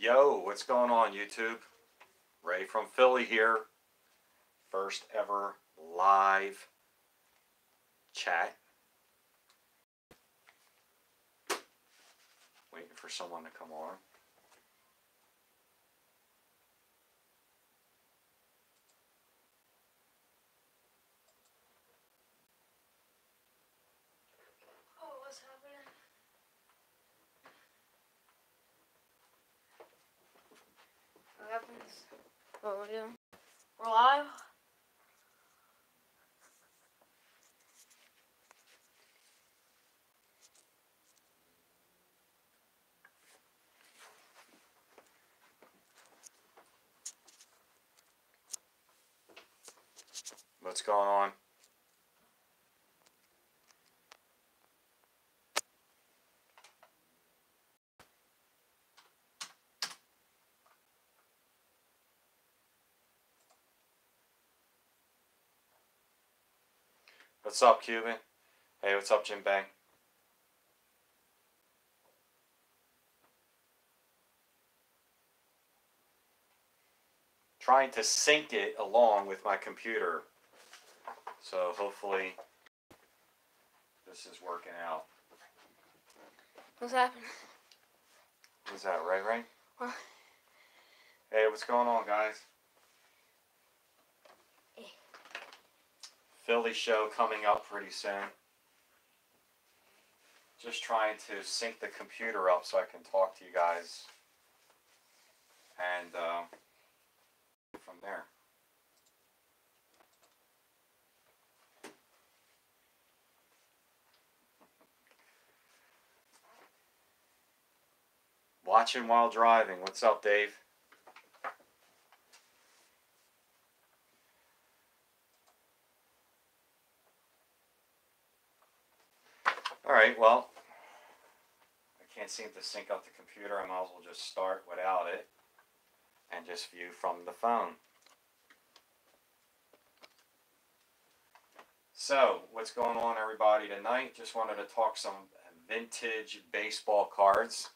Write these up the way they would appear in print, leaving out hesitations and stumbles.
Yo, what's going on YouTube? Ray from Philly here. First ever live chat. Waiting for someone to come on. Oh, what's happening? What happens? What we're doing? We're live? What's going on? What's up, Cuban? Hey, what's up, Jim Bang? Trying to sync it along with my computer. So hopefully this is working out. What's happening? What's that, Ray? What? Hey, what's going on, guys? Philly show coming up pretty soon. Just trying to sync the computer up so I can talk to you guys. And from there. Watching while driving. What's up, Dave? Alright, well, I can't seem to sync up the computer. I might as well just start without it and just view from the phone. So, what's going on, everybody, tonight? Just wanted to talk some vintage baseball cards.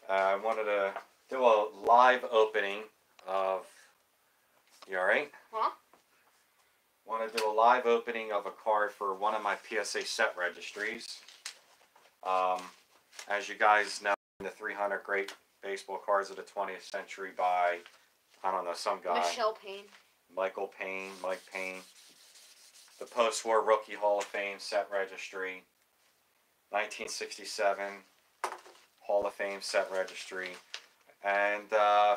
I wanted to do a live opening of... You alright? Huh? Want to do a live opening of a card for one of my PSA set registries. As you guys know, the 300 great baseball cards of the 20th century by, I don't know, some guy. Michael Payne, Mike Payne. The post-war Rookie Hall of Fame set registry. 1967 Hall of Fame set registry. And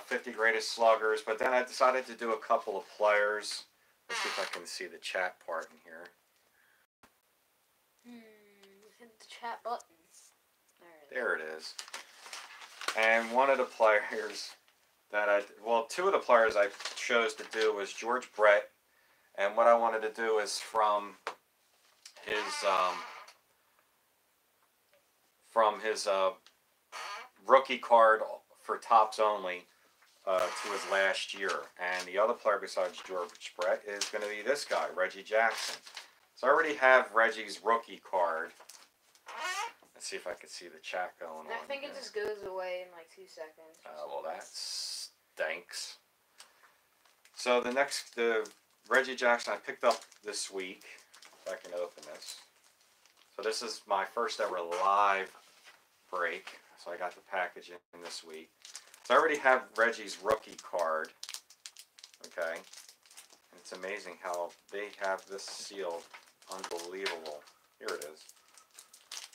50 greatest sluggers. But then I decided to do a couple of players. Let's see if I can see the chat part in here. Hit the chat button. There it is. And one of the players that two of the players I chose to do was George Brett. And what I wanted to do is from his rookie card for Topps only to his last year. And the other player besides George Brett is going to be this guy, Reggie Jackson. So I already have Reggie's rookie card. Let's see if I can see the chat going on. I think it just goes away in like 2 seconds. Well, that stinks. So the Reggie Jackson I picked up this week. If I can open this. So this is my first ever live break. So I got the package in this week. So I already have Reggie's rookie card. Okay. And it's amazing how they have this sealed. Unbelievable. Here it is.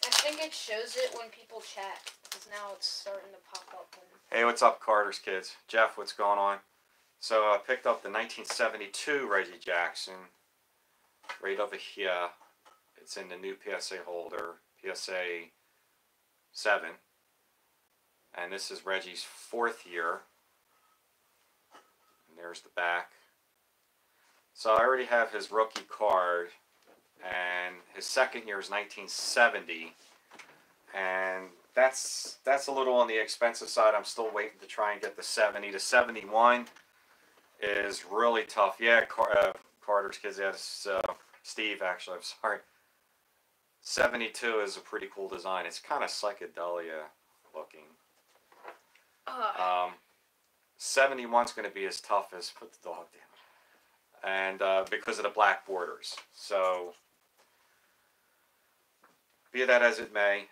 I think it shows it when people chat, because now it's starting to pop up. Hey, what's up, Carter's kids? Jeff, what's going on? So I picked up the 1972 Reggie Jackson right over here. It's in the new PSA holder, PSA 7. And this is Reggie's 4th year. And there's the back. So I already have his rookie card. And his second year is 1970. And that's a little on the expensive side. I'm still waiting to try and get the 70. The 71 is really tough. Yeah, Carter's kids. Yeah, Steve, actually. I'm sorry. 72 is a pretty cool design. It's kind of psychedelia looking. Oh, Ugh. 71's going to be as tough as put the dog down, and because of the black borders. So, be that as it may,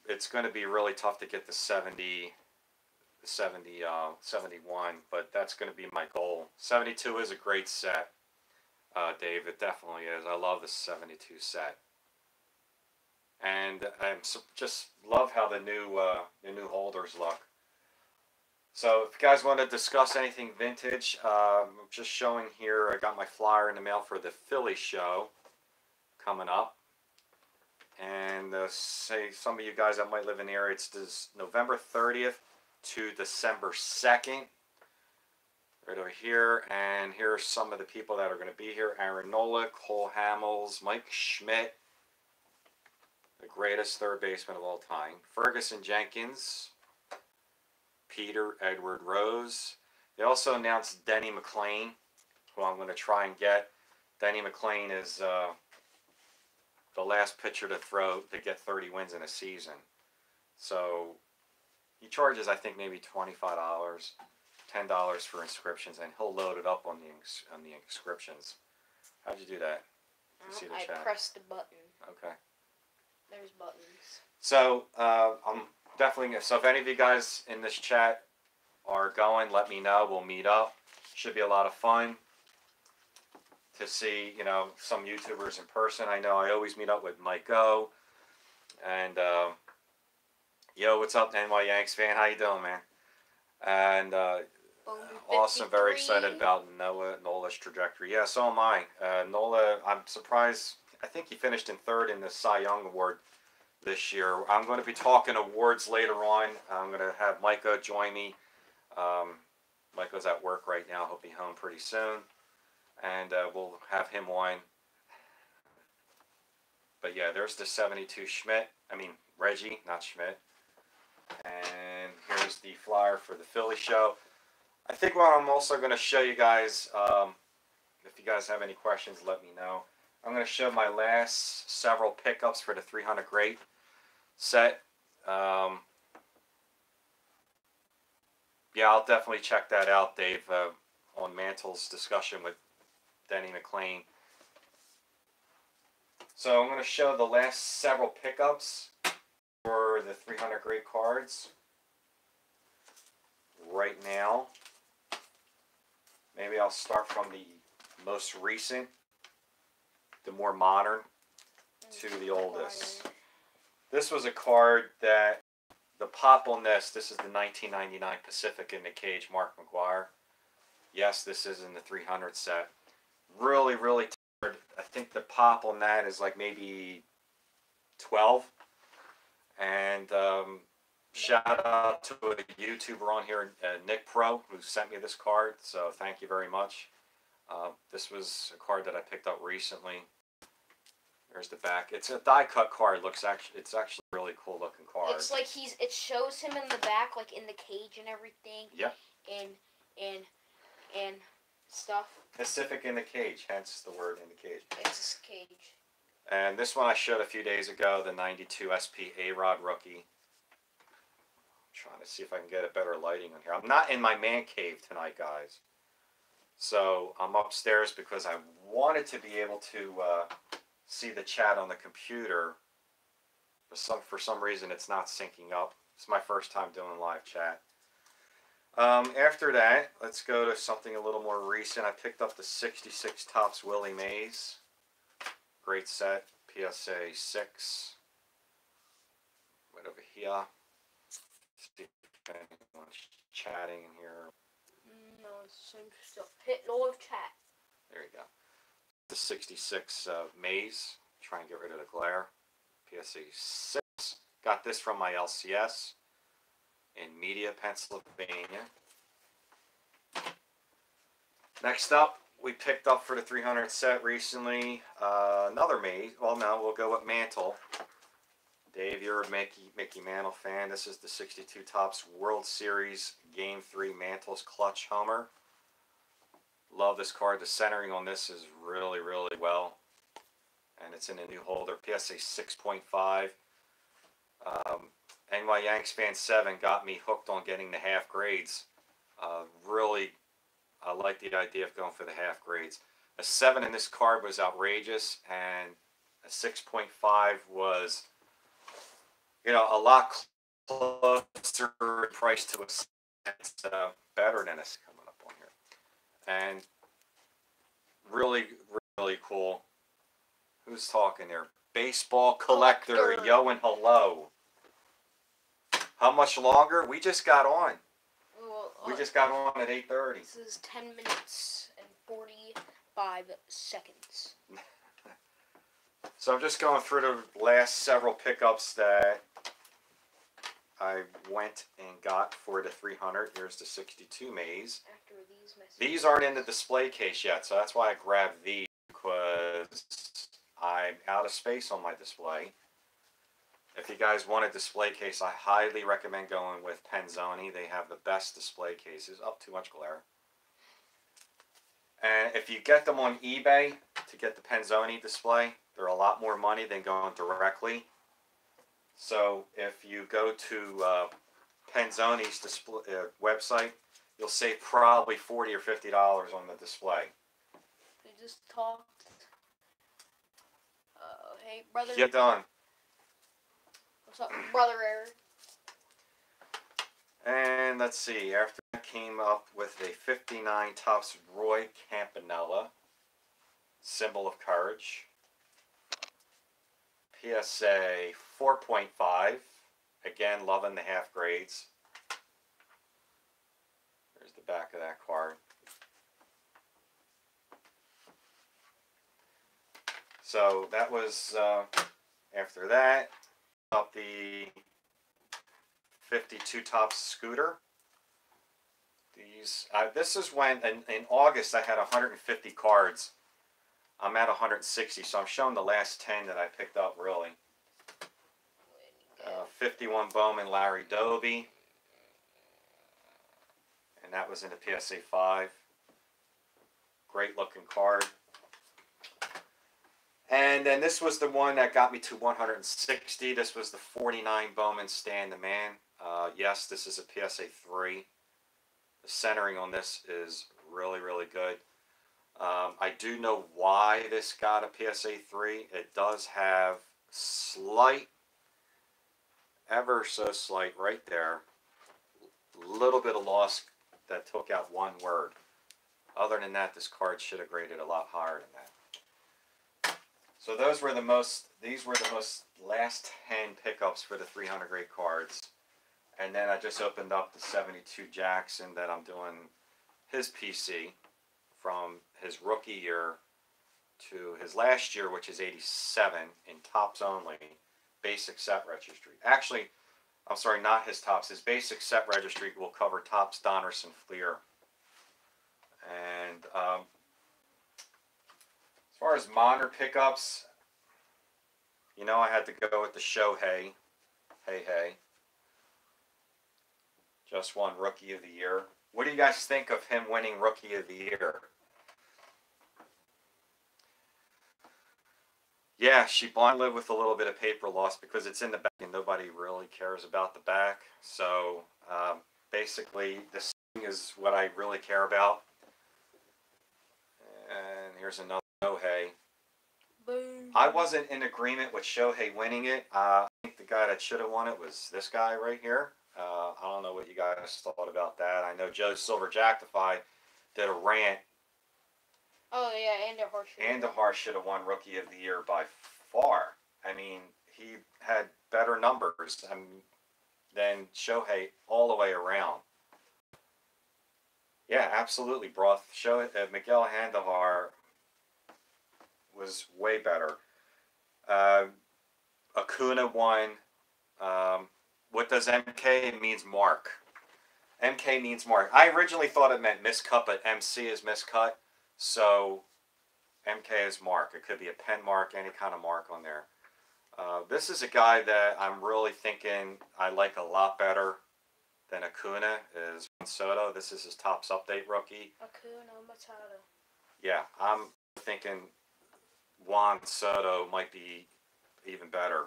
it's going to be really tough to get the 71, but that's going to be my goal. 72 is a great set, Dave. It definitely is. I love the 72 set, and just love how the new holders look. So if you guys want to discuss anything vintage, I'm just showing here. I got my flyer in the mail for the Philly show coming up. And say some of you guys that might live in the area, it's this November 30th to December 2nd. Right over here. And here's some of the people that are going to be here. Aaron Nola, Cole Hamels, Mike Schmidt, the greatest third baseman of all time. Ferguson Jenkins, Peter Edward Rose. They also announced Denny McLain, who I'm going to try and get. Denny McLain is the last pitcher to throw to get 30 wins in a season. So he charges, I think, maybe $25, $10 for inscriptions, and he'll load it up on the inscriptions. How'd you do that? You see the I chat? pressed the button. Okay. There's buttons. So I'm definitely. So if any of you guys in this chat are going, let me know. We'll meet up. Should be a lot of fun to see, some YouTubers in person. I know I always meet up with Mike O. And yo, what's up, NY Yanks fan? How you doing, man? And awesome, very excited about Nola's trajectory. Yeah, so am I. Nola, I'm surprised. I think he finished in third in the Cy Young Award this year. I'm going to be talking awards later on. I'm going to have Micah join me. Micah's at work right now. He'll be home pretty soon. And we'll have him on. But yeah, there's the 72 Reggie, not Schmidt. And here's the flyer for the Philly show. I think what I'm also going to show you guys, if you guys have any questions, let me know. I'm going to show my last several pickups for the 300 Great set. Yeah, I'll definitely check that out, Dave, on Mantle's discussion with Denny McLain. So I'm going to show the last several pickups for the 300 Great cards right now. Maybe I'll start from the most recent, the more modern, to the oldest. This was a card that the pop on this is the 1999 Pacific in the Cage Mark McGwire. Yes, this is in the 300 set. Really, really tired. I think the pop on that is like maybe 12. And shout out to a YouTuber on here, Nick Pro, who sent me this card. So thank you very much. This was a card that I picked up recently. There's the back. It's a die cut card. It's actually a really cool looking card. It's like it shows him in the back, like in the cage and everything. Yep. And stuff. Pacific in the Cage, hence the word in the cage. It's a cage. And this one I showed a few days ago, the 92 SP A-Rod rookie. I'm trying to see if I can get a better lighting on here. I'm not in my man cave tonight, guys. So I'm upstairs because I wanted to be able to see the chat on the computer. For some reason, it's not syncing up. It's my first time doing live chat. After that, let's go to something a little more recent. I picked up the 66 Topps Willie Mays. Great set, PSA 6. Right over here. See if anyone's chatting in here. No, it's the same stuff. Hit live chat. There you go. The 66 Mays. Try and get rid of the glare. PSA 6. Got this from my LCS in Media, Pennsylvania. Next up, we picked up for the 300 set recently another Mays. Well, no, we'll go with Mantle. Dave, you're a Mickey Mantle fan. This is the 62 Topps World Series Game 3 Mantle's Clutch Homer. Love this card. The centering on this is really, really well. And it's in a new holder. PSA 6.5. NY Yanks Fan 7 got me hooked on getting the half grades. Really, I like the idea of going for the half grades. A 7 in this card was outrageous, and a 6.5 was, a lot closer in price to a 7. It's better than a coming up on here. And really, really cool. Who's talking there? Baseball collector, yo and hello. How much longer? We just got on. Well, we just got on at 8:30. This is 10 minutes and 45 seconds. So I'm just going through the last several pickups that I went and got for the 300. Here's the 62 maze. After these messages. These aren't in the display case yet, so that's why I grabbed these, because I'm out of space on my display. If you guys want a display case, I highly recommend going with Penzoni. They have the best display cases. Oh, too much glare. And if you get them on eBay to get the Penzoni display, they're a lot more money than going directly. So if you go to Penzoni's display, website, you'll save probably $40 or $50 on the display. We just talked. Hey, brother. Get done. What's up, brother Eric? And let's see, after I came up with a 59 Topps Roy Campanella, symbol of courage. PSA 4.5, again loving the half grades. There's the back of that card. So that was, after that, up the 52 Topps Scooter. This is when, in August, I had 150 cards. I'm at 160, so I'm showing the last 10 that I picked up, really. 51 Bowman Larry Doby. And that was in the PSA 5. Great looking card. And then this was the one that got me to 160. This was the 49 Bowman Stan the Man. Yes, this is a PSA 3. The centering on this is really, really good. I do know why this got a PSA 3. It does have slight, ever so slight, right there, little bit of loss that took out one word. Other than that, this card should have graded a lot higher than that. So these were the most last 10 pickups for the 300 grade cards. And then I just opened up the 72 Jackson that I'm doing his PC from his rookie year to his last year, which is 87, in Topps only, basic set registry. Actually, I'm sorry, not his Topps. His basic set registry will cover Topps, Donruss, and Fleer. And as far as modern pickups, I had to go with the Shohei. Hey. Just won Rookie of the Year. What do you guys think of him winning Rookie of the Year? Yeah, she blindly lived with a little bit of paper loss because it's in the back and nobody really cares about the back. So basically, this is what I really care about. And here's another Shohei. Boom. I wasn't in agreement with Shohei winning it. I think the guy that should have won it was this guy right here. I don't know what you guys thought about that. I know Joe Silverjactify did a rant. Oh, yeah, Andahar should have won Rookie of the Year by far. I mean, he had better numbers than Shohei all the way around. Yeah, absolutely. Miguel Andahar was way better. Acuna won. What does MK? It means mark. MK means mark. I originally thought it meant miscut, but MC is miscut. So MK is mark. It could be a pen mark, any kind of mark on there. This is a guy that I'm really thinking I like a lot better than Acuna, is Juan Soto. This is his Topps Update rookie. Acuna Matata. Yeah, I'm thinking Juan Soto might be even better.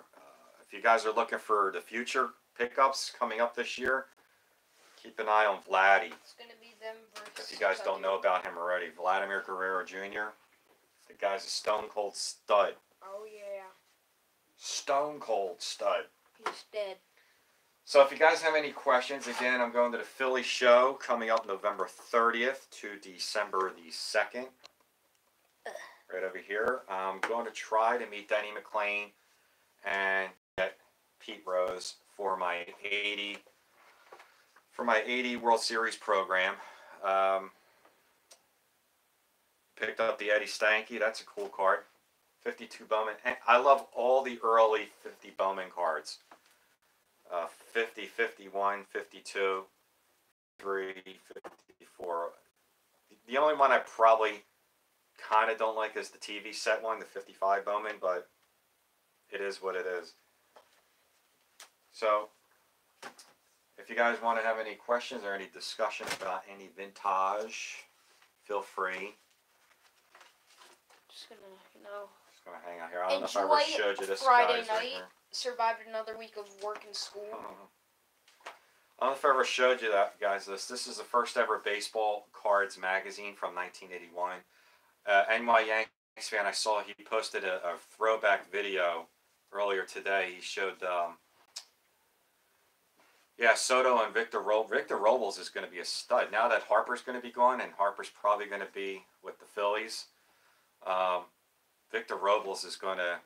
If you guys are looking for the future, pickups coming up this year, keep an eye on Vladdy. It's gonna be them versus. If you guys don't know about him already, Vladimir Guerrero Jr. The guy's a stone cold stud. Oh yeah. Stone cold stud. He's dead. So if you guys have any questions, again, I'm going to the Philly show coming up November 30th to December the 2nd. Right over here. I'm going to try to meet Denny McClain and get Pete Rose for my 80 World Series program. Picked up the Eddie Stanky. That's a cool card. 52 Bowman. And I love all the early 50 Bowman cards. 50, 51, 52, 3, 54. The only one I probably kind of don't like is the TV set one, the 55 Bowman, but it is what it is. So, if you guys want to have any questions or any discussion about any vintage, feel free. Just gonna, you know. Just gonna hang out here. I don't know if I enjoy ever showed you this Friday guys right night. here. Survived another week of work and school. I don't know if I ever showed you that, guys. This is the first ever baseball cards magazine from 1981. NY Yankees fan, I saw he posted a throwback video earlier today. He showed, Soto and Victor Robles. Victor Robles is going to be a stud. Now that Harper's going to be gone, and Harper's probably going to be with the Phillies, Victor Robles is going to,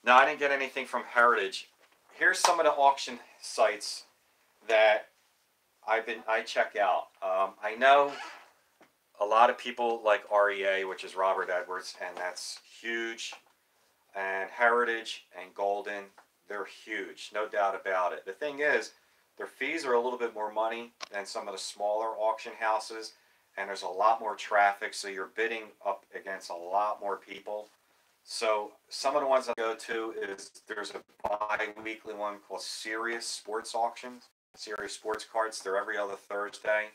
No, I didn't get anything from Heritage. Here's some of the auction sites that I check out. I know a lot of people like REA, which is Robert Edwards, and that's huge. And Heritage and Golden, they're huge, no doubt about it. The thing is, their fees are a little bit more money than some of the smaller auction houses, and there's a lot more traffic, so you're bidding up against a lot more people. So some of the ones I go to is there's a bi-weekly one called Serious Sports Auctions, Serious Sports Cards. They're every other Thursday.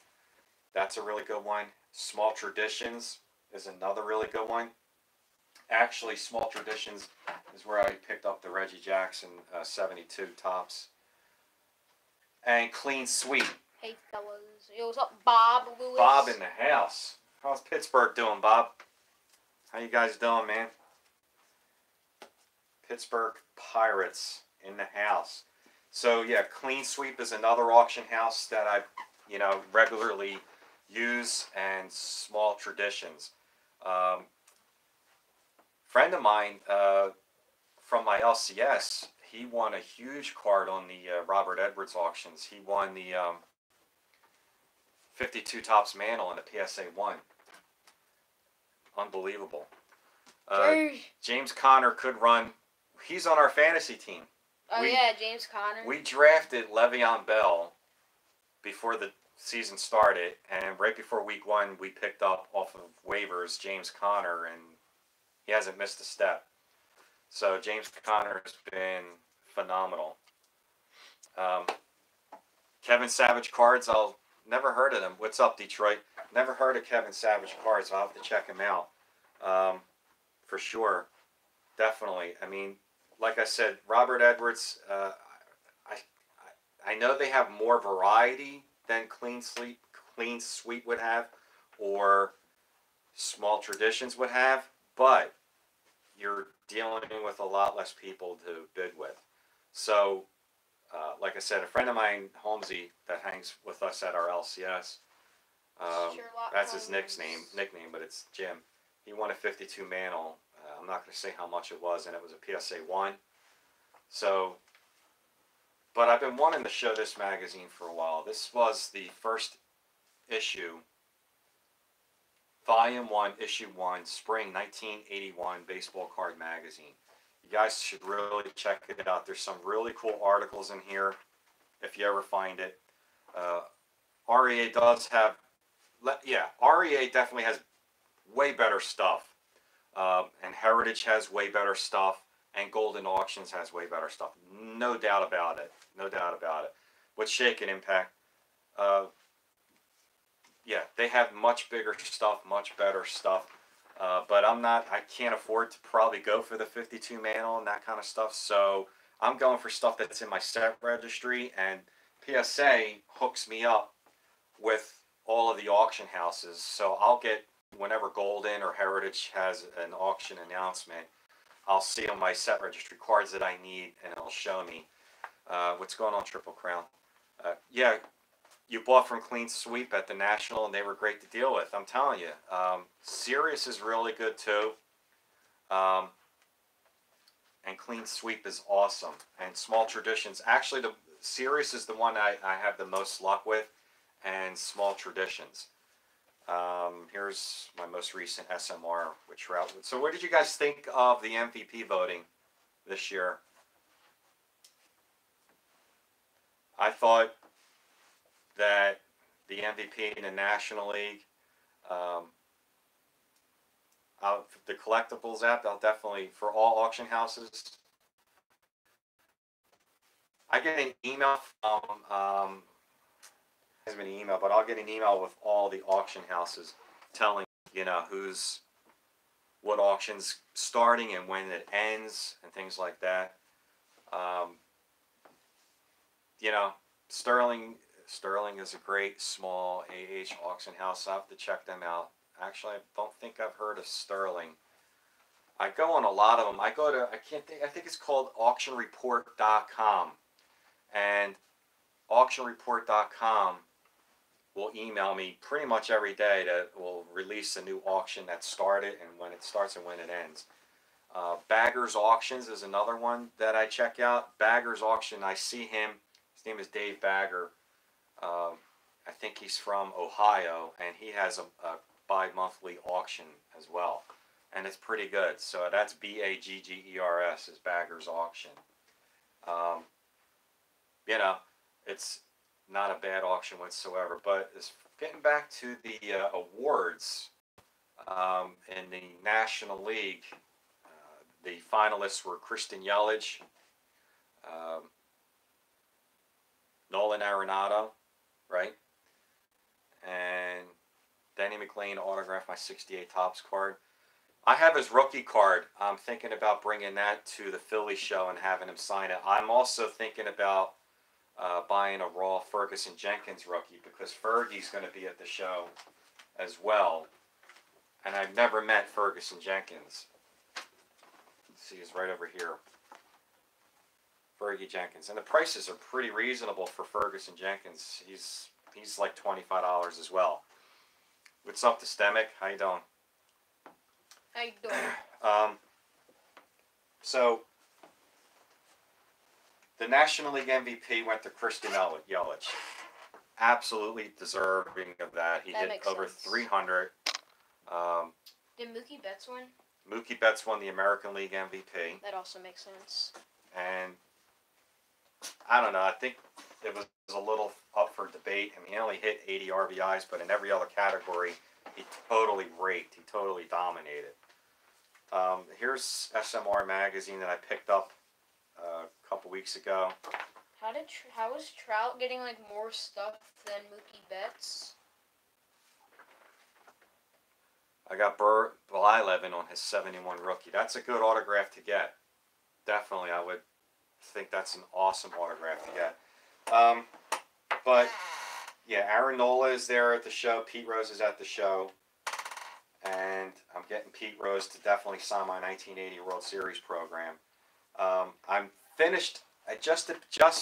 That's a really good one. Small Traditions is another really good one. Actually, Small Traditions is where I picked up the Reggie Jackson 72 tops. And Clean Sweep. Hey fellas, yo, what's up, Bob Lewis? Bob in the house. How's Pittsburgh doing, Bob? How you guys doing, man? Pittsburgh Pirates in the house. So yeah, Clean Sweep is another auction house that I, regularly use, and Small Traditions. Friend of mine from my LCS, he won a huge card on the Robert Edwards auctions. He won the 52 Topps Mantle in the PSA 1. Unbelievable. James Conner could run. He's on our fantasy team. Oh, yeah, James Conner. We drafted Le'Veon Bell before the season started, and right before week 1, we picked up off of waivers James Conner, and he hasn't missed a step. So James Conner has been phenomenal. Kevin Savage cards, I'll never heard of them. What's up, Detroit? Never heard of Kevin Savage cards. I'll have to check him out for sure. Definitely. I mean, like I said, Robert Edwards, I know they have more variety than Clean Sweep would have, or Small Traditions would have, but you're dealing with a lot less people to bid with. So, like I said, a friend of mine, Holmesy, that hangs with us at our LCS, that's his nickname, but it's Jim. He won a 52 Mantle. I'm not going to say how much it was, and it was a PSA 1. So, but I've been wanting to show this magazine for a while. This was the first issue, Volume 1, Issue 1, Spring 1981 Baseball Card Magazine. You guys should really check it out. There's some really cool articles in here, if you ever find it. REA does have, REA definitely has way better stuff. And Heritage has way better stuff, and Golden Auctions has way better stuff. No doubt about it. No doubt about it. With Shake and Impact, they have much bigger stuff, much better stuff. But I can't afford to probably go for the 52 Mantle and that kind of stuff. So I'm going for stuff that's in my set registry, and PSA hooks me up with all of the auction houses. So I'll get, whenever Golden or Heritage has an auction announcement, I'll see on my set registry cards that I need, and it'll show me what's going on. Triple Crown. Yeah, you bought from Clean Sweep at the National, and they were great to deal with. I'm telling you. Sirius is really good too. And Clean Sweep is awesome. And Small Traditions, actually, the Sirius is the one I have the most luck with, and Small Traditions. Here's my most recent SMR with Trout. So what did you guys think of the MVP voting this year? I thought that the MVP in the National League, the collectibles app, I'll definitely, for all auction houses, I get an email from, has been an email, but I'll get an email with all the auction houses telling, what auction's starting and when it ends and things like that. Sterling is a great small AH auction house. I have to check them out. Actually, I don't think I've heard of Sterling. I go on a lot of them. I think it's called auctionreport.com. And auctionreport.com will email me pretty much every day that will release a new auction that started and when it starts and when it ends. Baggers Auctions is another one that I check out. Baggers Auction, I see him. His name is Dave Bagger. I think he's from Ohio, and he has a bi-monthly auction as well. And it's pretty good. So that's Baggers is Baggers Auction. It's not a bad auction whatsoever. But getting back to the awards in the National League, the finalists were Christian Yelich, Nolan Arenado, right? And Denny McLain autographed my 68 Topps card. I have his rookie card. I'm thinking about bringing that to the Philly show and having him sign it. I'm also thinking about buying a raw Ferguson Jenkins rookie because Fergie's going to be at the show as well. And I've never met Ferguson Jenkins. Let's see, he's right over here. Fergie Jenkins. And the prices are pretty reasonable for Ferguson Jenkins. He's like $25 as well. What's up, Dystemic? How you doing? How you doing? So the National League MVP went to Christian Yelich. Absolutely deserving of that. He hit over 300. Did Mookie Betts win? Mookie Betts won the American League MVP. That also makes sense. And I don't know. I think it was a little up for debate. I mean, he only hit 80 RBIs, but in every other category, he totally raked. He totally dominated. Here's SMR magazine that I picked up a couple weeks ago. How was Trout getting like more stuff than Mookie Betts? I got Blyleven on his 71 rookie. That's a good autograph to get. Definitely, I would think that's an awesome autograph to get. But yeah, Aaron Nola is there at the show. Pete Rose is at the show. And I'm getting Pete Rose to definitely sign my 1980 World Series program. I'm finished. I just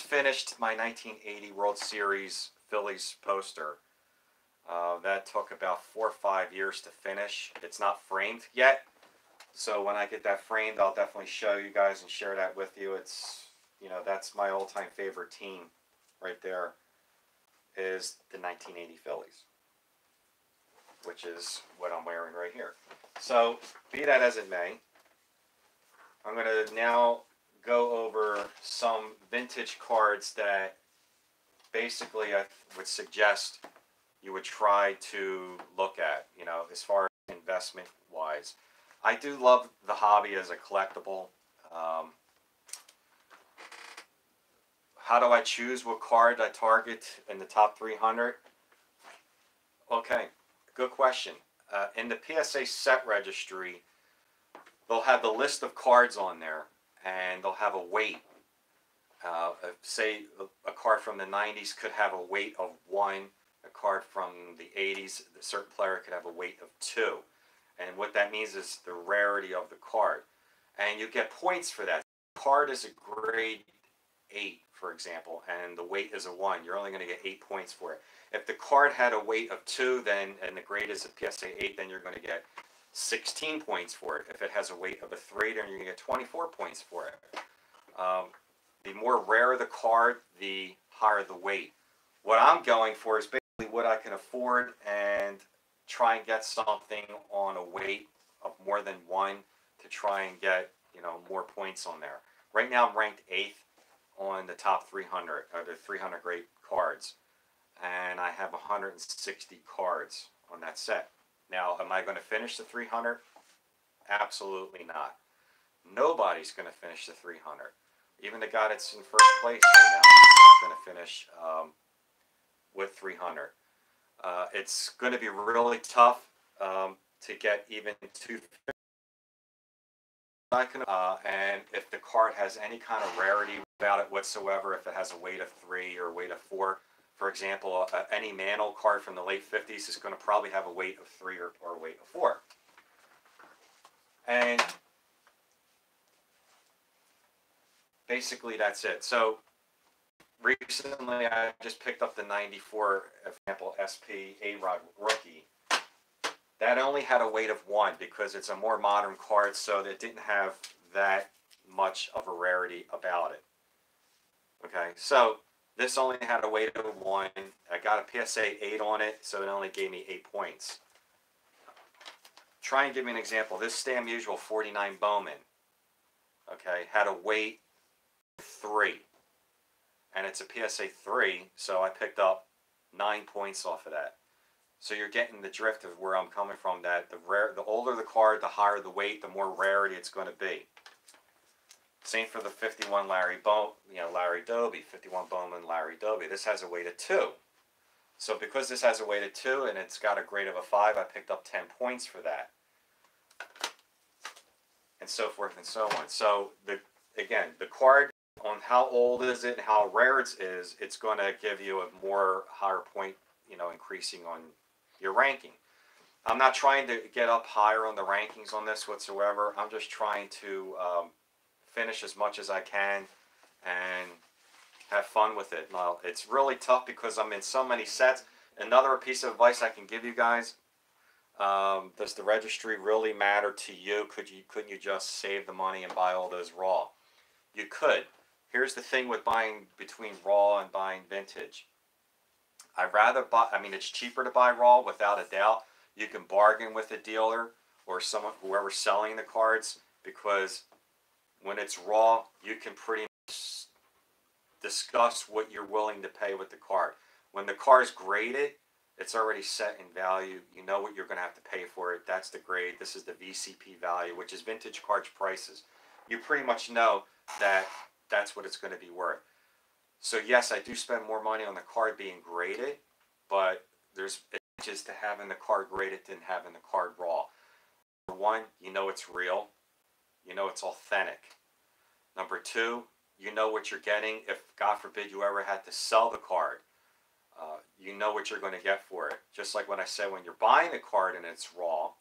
finished my 1980 World Series Phillies poster. That took about 4 or 5 years to finish. It's not framed yet. So when I get that framed, I'll definitely show you guys and share that with you. It's, that's my all-time favorite team right there is the 1980 Phillies, which is what I'm wearing right here. So, be that as it may, I'm going to now go over some vintage cards that basically I would suggest you would try to look at, as far as investment-wise. I do love the hobby as a collectible. How do I choose what card I target in the top 300? Okay. Good question. In the PSA set registry, they'll have the list of cards on there, and they'll have a weight. Say a card from the 90s could have a weight of 1. A card from the 80s, a certain player could have a weight of 2. And what that means is the rarity of the card. And you get points for that. The card is a grade 8, for example, and the weight is a 1. You're only going to get 8 points for it. If the card had a weight of 2, then and the grade is a PSA 8, then you're going to get 16 points for it. If it has a weight of a 3, then you're going to get 24 points for it. The more rare the card, the higher the weight. What I'm going for is basically what I can afford and try and get something on a weight of more than 1 to try and get, more points on there. Right now I'm ranked 8th on the top 300, or the 300 great cards. And I have 160 cards on that set. Now, am I going to finish the 300? Absolutely not. Nobody's going to finish the 300. Even the guy that's in first place right now is not going to finish with 300. It's going to be really tough to get even 250. And if the card has any kind of rarity about it whatsoever, if it has a weight of 3 or a weight of 4, for example, any Mantle card from the late 50s is going to probably have a weight of 3 or a weight of 4. And basically that's it. So recently I just picked up the 94, for example, SP A-Rod rookie. That only had a weight of 1 because it's a more modern card, so it didn't have that much of a rarity about it. Okay, so this only had a weight of 1. I got a PSA 8 on it, so it only gave me 8 points. Try and give me an example. This Stam Usual 49 Bowman, okay, had a weight of 3. And it's a PSA 3, so I picked up 9 points off of that. So you're getting the drift of where I'm coming from, that the older the card, the higher the weight, the more rarity it's going to be. Same for the 51 Larry Doby, 51 Bowman Larry Doby. This has a weight of 2. So because this has a weight of 2 and it's got a grade of a 5, I picked up 10 points for that. And so forth and so on. So again, the card, on how old is it and how rare it is, it's going to give you a more higher point, increasing on your ranking. I'm not trying to get up higher on the rankings on this whatsoever. I'm just trying to finish as much as I can and have fun with it. Now, it's really tough because I'm in so many sets. Another piece of advice I can give you guys, does the registry really matter to you? Couldn't you just save the money and buy all those raw? You could. Here's the thing with buying between raw and buying vintage. I'd rather buy, it's cheaper to buy raw without a doubt. You can bargain with a dealer or whoever's selling the cards, because when it's raw, you can pretty much discuss what you're willing to pay with the card. When the card's graded, it's already set in value. You know what you're going to have to pay for it. That's the grade. This is the VCP value, which is vintage cards prices. You pretty much know that that's what it's going to be worth. So yes, I do spend more money on the card being graded, but there's advantages to having the card graded than having the card raw. Number 1, you know it's real. You know it's authentic. Number 2, you know what you're getting. If, God forbid, you ever had to sell the card, you know what you're going to get for it. Just like when I said, when you're buying the card and it's raw,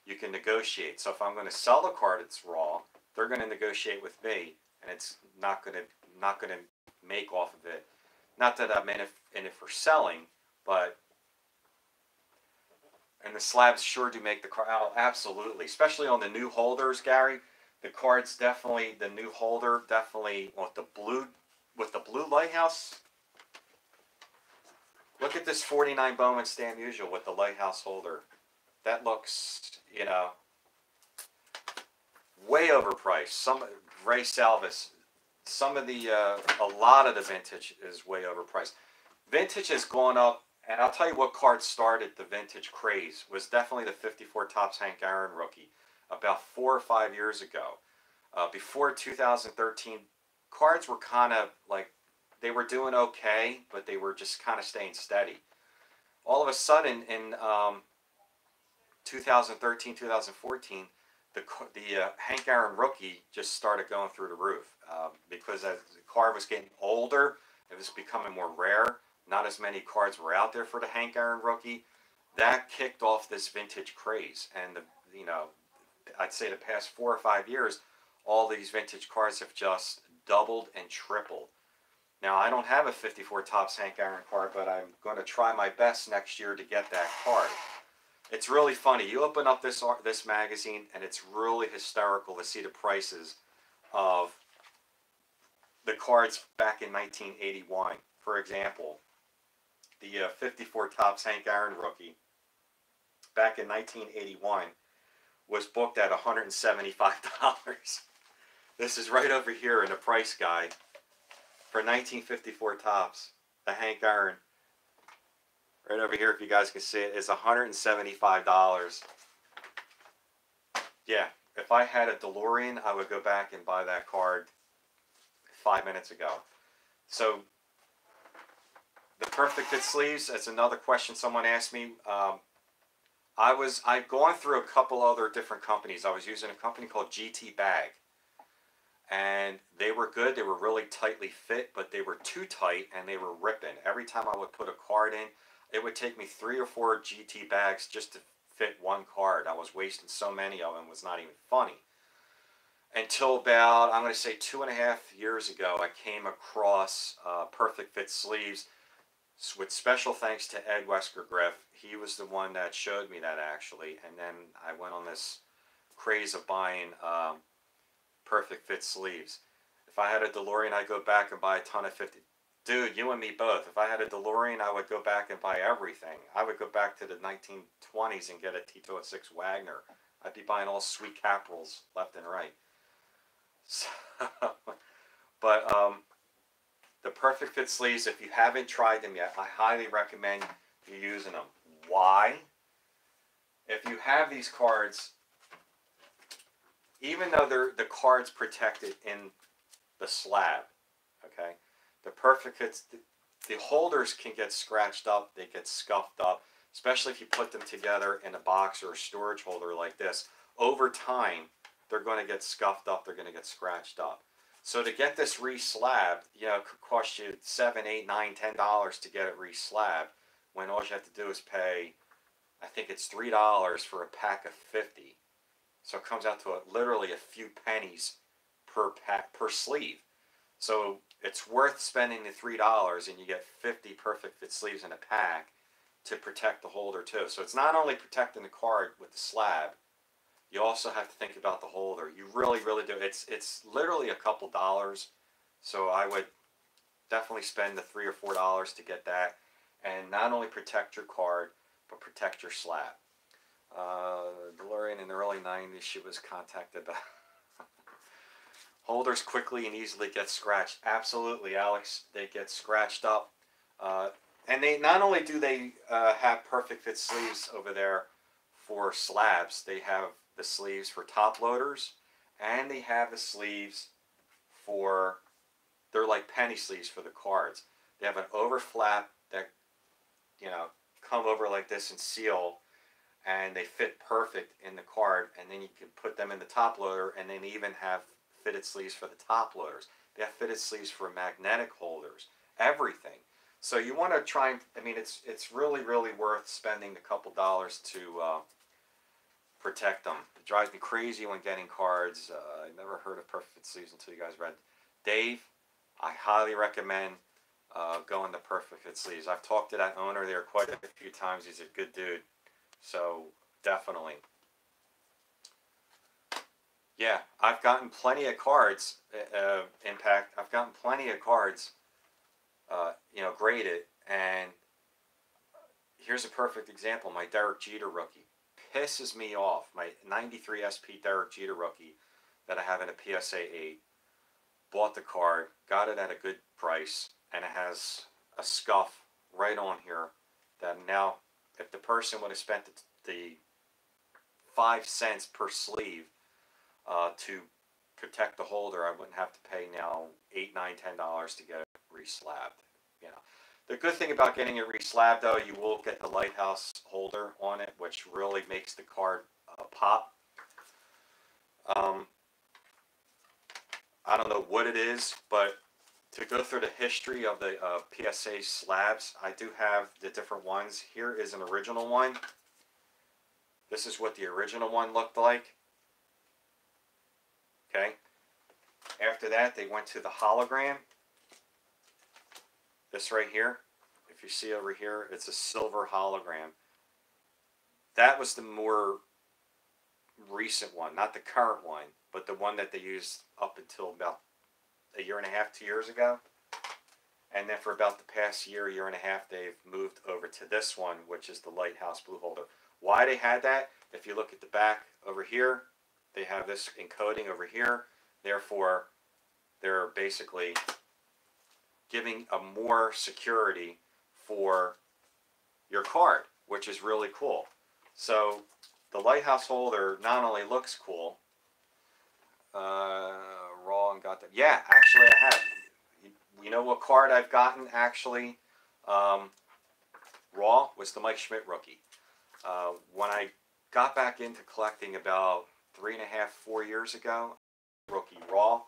you can negotiate. So if I'm going to sell the card, it's raw, they're going to negotiate with me, and it's not going to make off of it. Not that I'm in it for selling, but and the slabs sure do make the card out. Absolutely, especially on the new holders, Gary. The cards definitely, the new holder definitely with the blue lighthouse. Look at this 49 Bowman Stam Usual with the lighthouse holder. That looks, way overpriced. Some Ray Salvis. Some of a lot of the vintage is way overpriced. Vintage has gone up, and I'll tell you what card started the vintage craze. Was definitely the 54 Topps Hank Aaron rookie about 4 or 5 years ago. Before 2013, cards were kind of like, they were doing okay, but they were just kind of staying steady. All of a sudden, in 2013, 2014, the Hank Aaron rookie just started going through the roof because as the card was getting older, it was becoming more rare. Not as many cards were out there for the Hank Aaron rookie. That kicked off this vintage craze, and I'd say the past 4 or 5 years, all these vintage cards have just doubled and tripled. Now I don't have a 54 Topps Hank Aaron card, but I'm going to try my best next year to get that card. It's really funny. You open up this magazine, and it's really hysterical to see the prices of the cards back in 1981. For example, the 54 Topps Hank Aaron rookie back in 1981 was booked at $175. This is right over here in the price guide for 1954 Topps. The Hank Aaron, right over here, if you guys can see it, is $175. Yeah, if I had a DeLorean, I would go back and buy that card 5 minutes ago. So, the perfect fit sleeves, that's another question someone asked me. I've gone through a couple other different companies. I was using a company called GT Bag. And they were good. They were really tightly fit, but they were too tight and they were ripping. Every time I would put a card in, it would take me 3 or 4 GT bags just to fit one card. I was wasting so many of them. It was not even funny. Until about, I'm going to say 2.5 years ago, I came across Perfect Fit sleeves with special thanks to Ed Wesker-Griff. He was the one that showed me that actually. And then I went on this craze of buying Perfect Fit sleeves. If I had a DeLorean, I'd go back and buy a ton of 50. Dude, you and me both. If I had a DeLorean, I would go back and buy everything. I would go back to the 1920s and get a T-206 Wagner. I'd be buying all sweet Caporals left and right. So, but the Perfect Fit sleeves, if you haven't tried them yet, I highly recommend you using them. Why? If you have these cards, even though the card's protected in the slab, okay, the Perfect Fits, the holders can get scratched up, they get scuffed up, especially if you put them together in a box or a storage holder like this. Over time, they're going to get scuffed up, they're going to get scratched up. So to get this re-slabbed, you know, it could cost you $7, $8, $9, $10 to get it re-slabbed, when all you have to do is pay, I think it's $3 for a pack of 50. So it comes out to literally a few pennies per pack, per sleeve. So it's worth spending the $3 and you get 50 Perfect Fit sleeves in a pack to protect the holder too. So it's not only protecting the card with the slab, you also have to think about the holder. You really, really do. It's literally a couple dollars. So I would definitely spend the $3 or $4 to get that and not only protect your card, but protect your slab. DeLorean in the early 90s, she was contacted about holders quickly and easily get scratched. Absolutely, Alex, they get scratched up. And they not only do they have Perfect Fit sleeves over there for slabs, they have the sleeves for top loaders, and they have the sleeves for, they're like penny sleeves for the cards. They have an overflap that, you know, come over like this and seal, and they fit perfect in the card, and then you can put them in the top loader, and then even have fitted sleeves for the top loaders. They have fitted sleeves for magnetic holders, everything. So you want to try and, I mean, it's really, really worth spending a couple dollars to protect them. It drives me crazy when getting cards. I never heard of Perfect Fit sleeves until you guys read. Dave, I highly recommend going to Perfect Fit sleeves. I've talked to that owner there quite a few times. He's a good dude. So definitely. Yeah, I've gotten plenty of cards, Impact. I've gotten plenty of cards, you know, graded. And here's a perfect example. My Derek Jeter rookie pisses me off. My 93 SP Derek Jeter rookie that I have in a PSA 8. Bought the card, got it at a good price, and it has a scuff right on here that now, if the person would have spent the 5 cents per sleeve to protect the holder, I wouldn't have to pay now $8, $9, $10 to get it re-slabbed. You know, the good thing about getting it re-slabbed, though, you will get the lighthouse holder on it, which really makes the card pop. Um, I don't know what it is, but to go through the history of the PSA slabs, I do have the different ones. Here is an original one. This is what the original one looked like. Okay. After that, they went to the hologram. This right here, if you see over here, it's a silver hologram. That was the more recent one, not the current one, but the one that they used up until about a year and a half, 2 years ago. And then for about the past year, year and a half, they've moved over to this one, which is the Lighthouse Blue Holder. Why they had that? If you look at the back over here, they have this encoding over here. Therefore, they're basically giving a more security for your card, which is really cool. So the Lighthouse holder not only looks cool, raw and got that. Yeah, actually I have. You know what card I've gotten actually raw was the Mike Schmidt rookie. When I got back into collecting about 3.5, 4 years ago, rookie raw.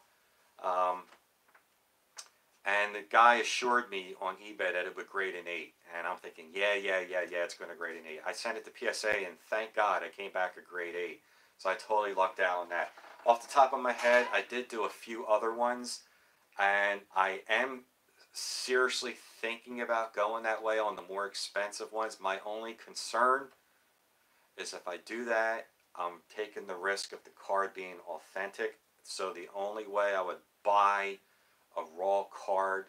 And the guy assured me on eBay that it would grade an 8. And I'm thinking, yeah, it's going to grade an 8. I sent it to PSA, and thank God it came back a grade 8. So I totally lucked out on that. Off the top of my head, I did do a few other ones. And I am seriously thinking about going that way on the more expensive ones. My only concern is if I do that, I'm taking the risk of the card being authentic. So the only way I would buy a raw card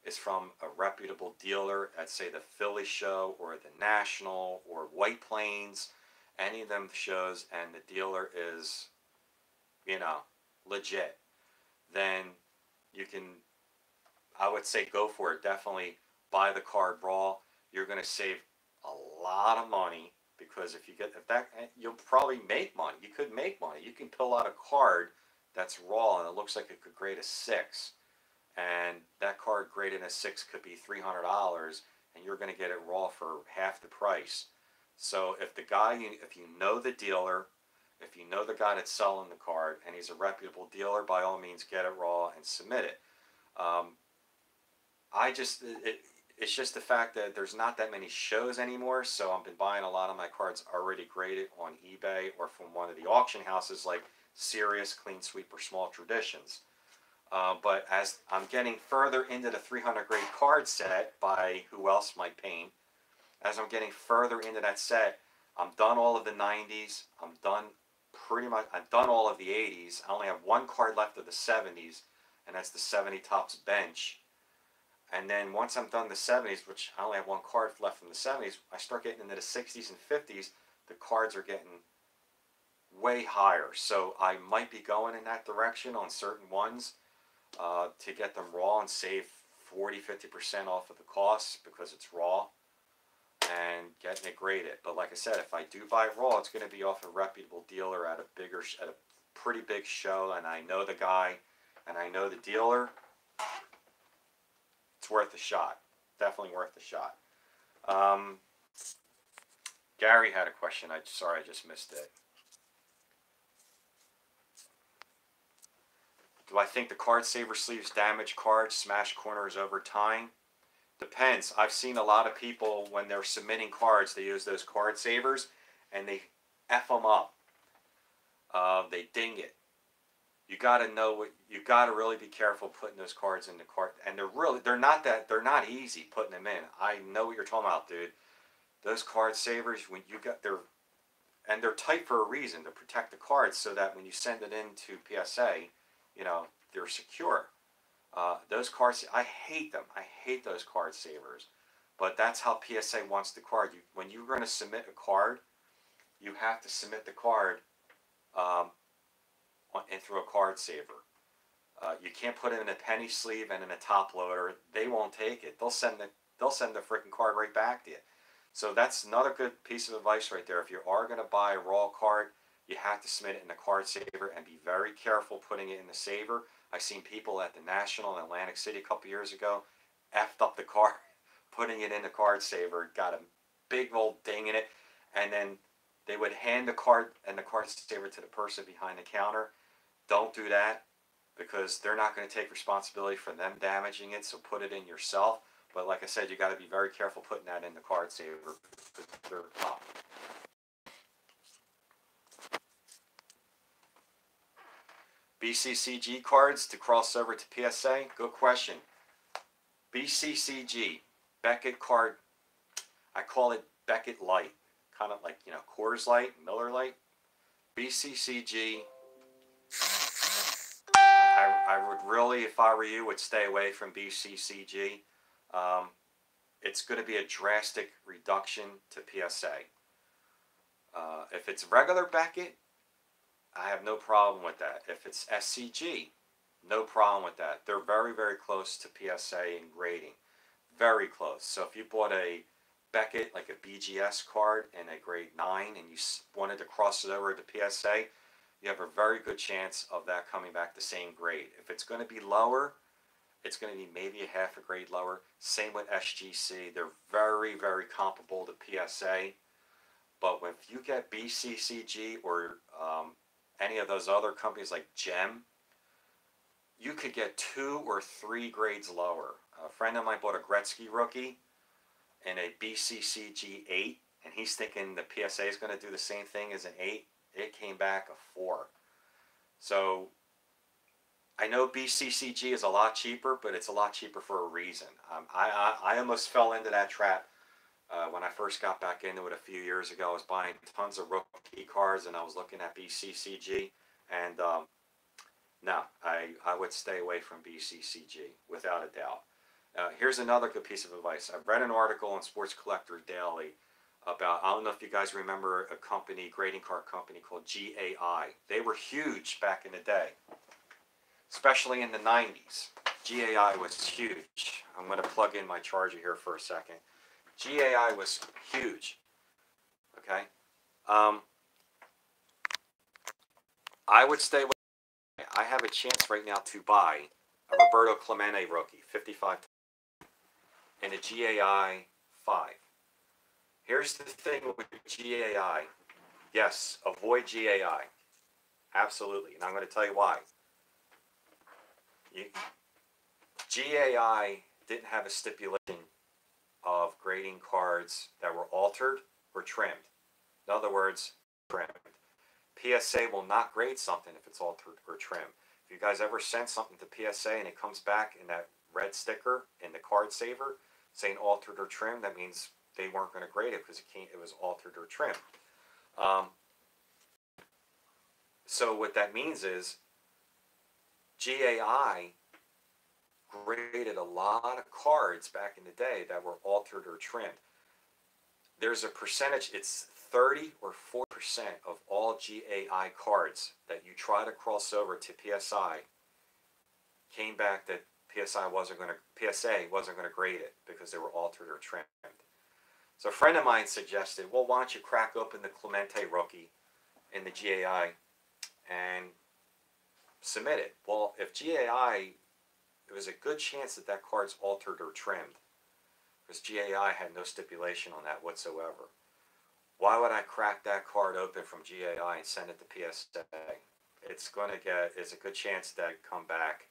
is from a reputable dealer at, say, the Philly show or the National or White Plains, any of them shows, and the dealer is, legit. Then you can, I would say, go for it. Definitely buy the card raw. You're going to save a lot of money because if that, you'll probably make money. You could make money. You can pull out a card that's raw and it looks like it could grade a 6. And that card graded a 6 could be $300, and you're going to get it raw for half the price. So if you know the dealer, if you know the guy that's selling the card, and he's a reputable dealer, by all means get it raw and submit it. It's just the fact that there's not that many shows anymore, so I've been buying a lot of my cards already graded on eBay or from one of the auction houses like Serious, Clean Sweep, or Small Traditions. But as I'm getting further into the 300 grade card set by who else, Mike Payne, as I'm getting further into that set, I'm done all of the 90s. I'm done all of the 80s. I only have one card left of the 70s, and that's the 70 Topps bench. And then once I'm done the 70s, which I only have one card left from the 70s, I start getting into the 60s and 50s. The cards are getting way higher. So I might be going in that direction on certain ones. To get them raw and save 40-50% off of the cost because it's raw and getting it graded. But like I said, if I do buy raw, it's going to be off a reputable dealer at a pretty big show, and I know the guy and I know the dealer. It's worth a shot. Definitely worth a shot. Gary had a question. Sorry, I just missed it. Do I think the card saver sleeves damage cards, smash corners over time? Depends. I've seen a lot of people when they're submitting cards, they use those card savers and they F them up. They ding it. You gotta really be careful putting those cards in the card, and they're not easy putting them in. I know what you're talking about, dude. Those card savers, they're tight for a reason, to protect the cards so that when you send it into PSA, they're secure. Those cards, I hate them. I hate those card savers. But that's how PSA wants the card. When you're going to submit a card, you have to submit the card through a card saver. You can't put it in a penny sleeve and in a top loader. They won't take it. They'll send the freaking card right back to you. So that's another good piece of advice right there. If you are going to buy a raw card, you have to submit it in the card saver and be very careful putting it in the saver. I've seen people at the National in Atlantic City a couple years ago effed up the card, putting it in the card saver, got a big old ding in it, and then they would hand the card and the card saver to the person behind the counter. Don't do that because they're not going to take responsibility for them damaging it, so put it in yourself. But like I said, you got to be very careful putting that in the card saver because they're tough. BCCG cards to cross over to PSA? Good question. BCCG, Beckett card, I call it Beckett Light. Kind of like, you know, Coors Light, Miller Light. BCCG, I would really, if I were you, would stay away from BCCG. It's going to be a drastic reduction to PSA. If it's regular Beckett, I have no problem with that. If it's SCG, no problem with that. They're very, very close to PSA in grading. Very close. So if you bought a Beckett, like a BGS card in a grade 9 and you wanted to cross it over to PSA, you have a very good chance of that coming back the same grade. If it's going to be lower, it's going to be maybe a half a grade lower. Same with SGC. They're very, very comparable to PSA. But if you get BCCG or any of those other companies like GEM, you could get 2 or 3 grades lower. A friend of mine bought a Gretzky rookie in a BCCG 8, and he's thinking the PSA is going to do the same thing as an 8. It came back a 4. So I know BCCG is a lot cheaper, but it's a lot cheaper for a reason. I almost fell into that trap when I first got back into it a few years ago. I was buying tons of rookie cards, and I was looking at BCCG, and no, I would stay away from BCCG without a doubt. Here's another good piece of advice. I've read an article on Sports Collector Daily about, I don't know if you guys remember a company, grading card company called GAI. They were huge back in the day, especially in the 90s. GAI was huge. I'm going to plug in my charger here for a second. GAI was huge. Okay? I would stay with. I have a chance right now to buy a Roberto Clemente rookie, 55, and a GAI 5. Here's the thing with GAI. Yes, avoid GAI. Absolutely. And I'm going to tell you why. GAI didn't have a stipulation of grading cards that were altered or trimmed. In other words, trimmed. PSA will not grade something if it's altered or trimmed. If you guys ever send something to PSA and it comes back in that red sticker in the card saver saying altered or trimmed, that means they weren't going to grade it because it was altered or trimmed. So what that means is GAI graded a lot of cards back in the day that were altered or trimmed. There's a percentage, it's 30 or 4% of all GAI cards that you try to cross over to PSI came back that PSA wasn't going to grade it because they were altered or trimmed. So a friend of mine suggested, well, why don't you crack open the Clemente rookie in the GAI and submit it? Well, if GAI, there was a good chance that that card's altered or trimmed because GAI had no stipulation on that whatsoever. Why would I crack that card open from GAI and send it to PSA? It's a good chance that it come back.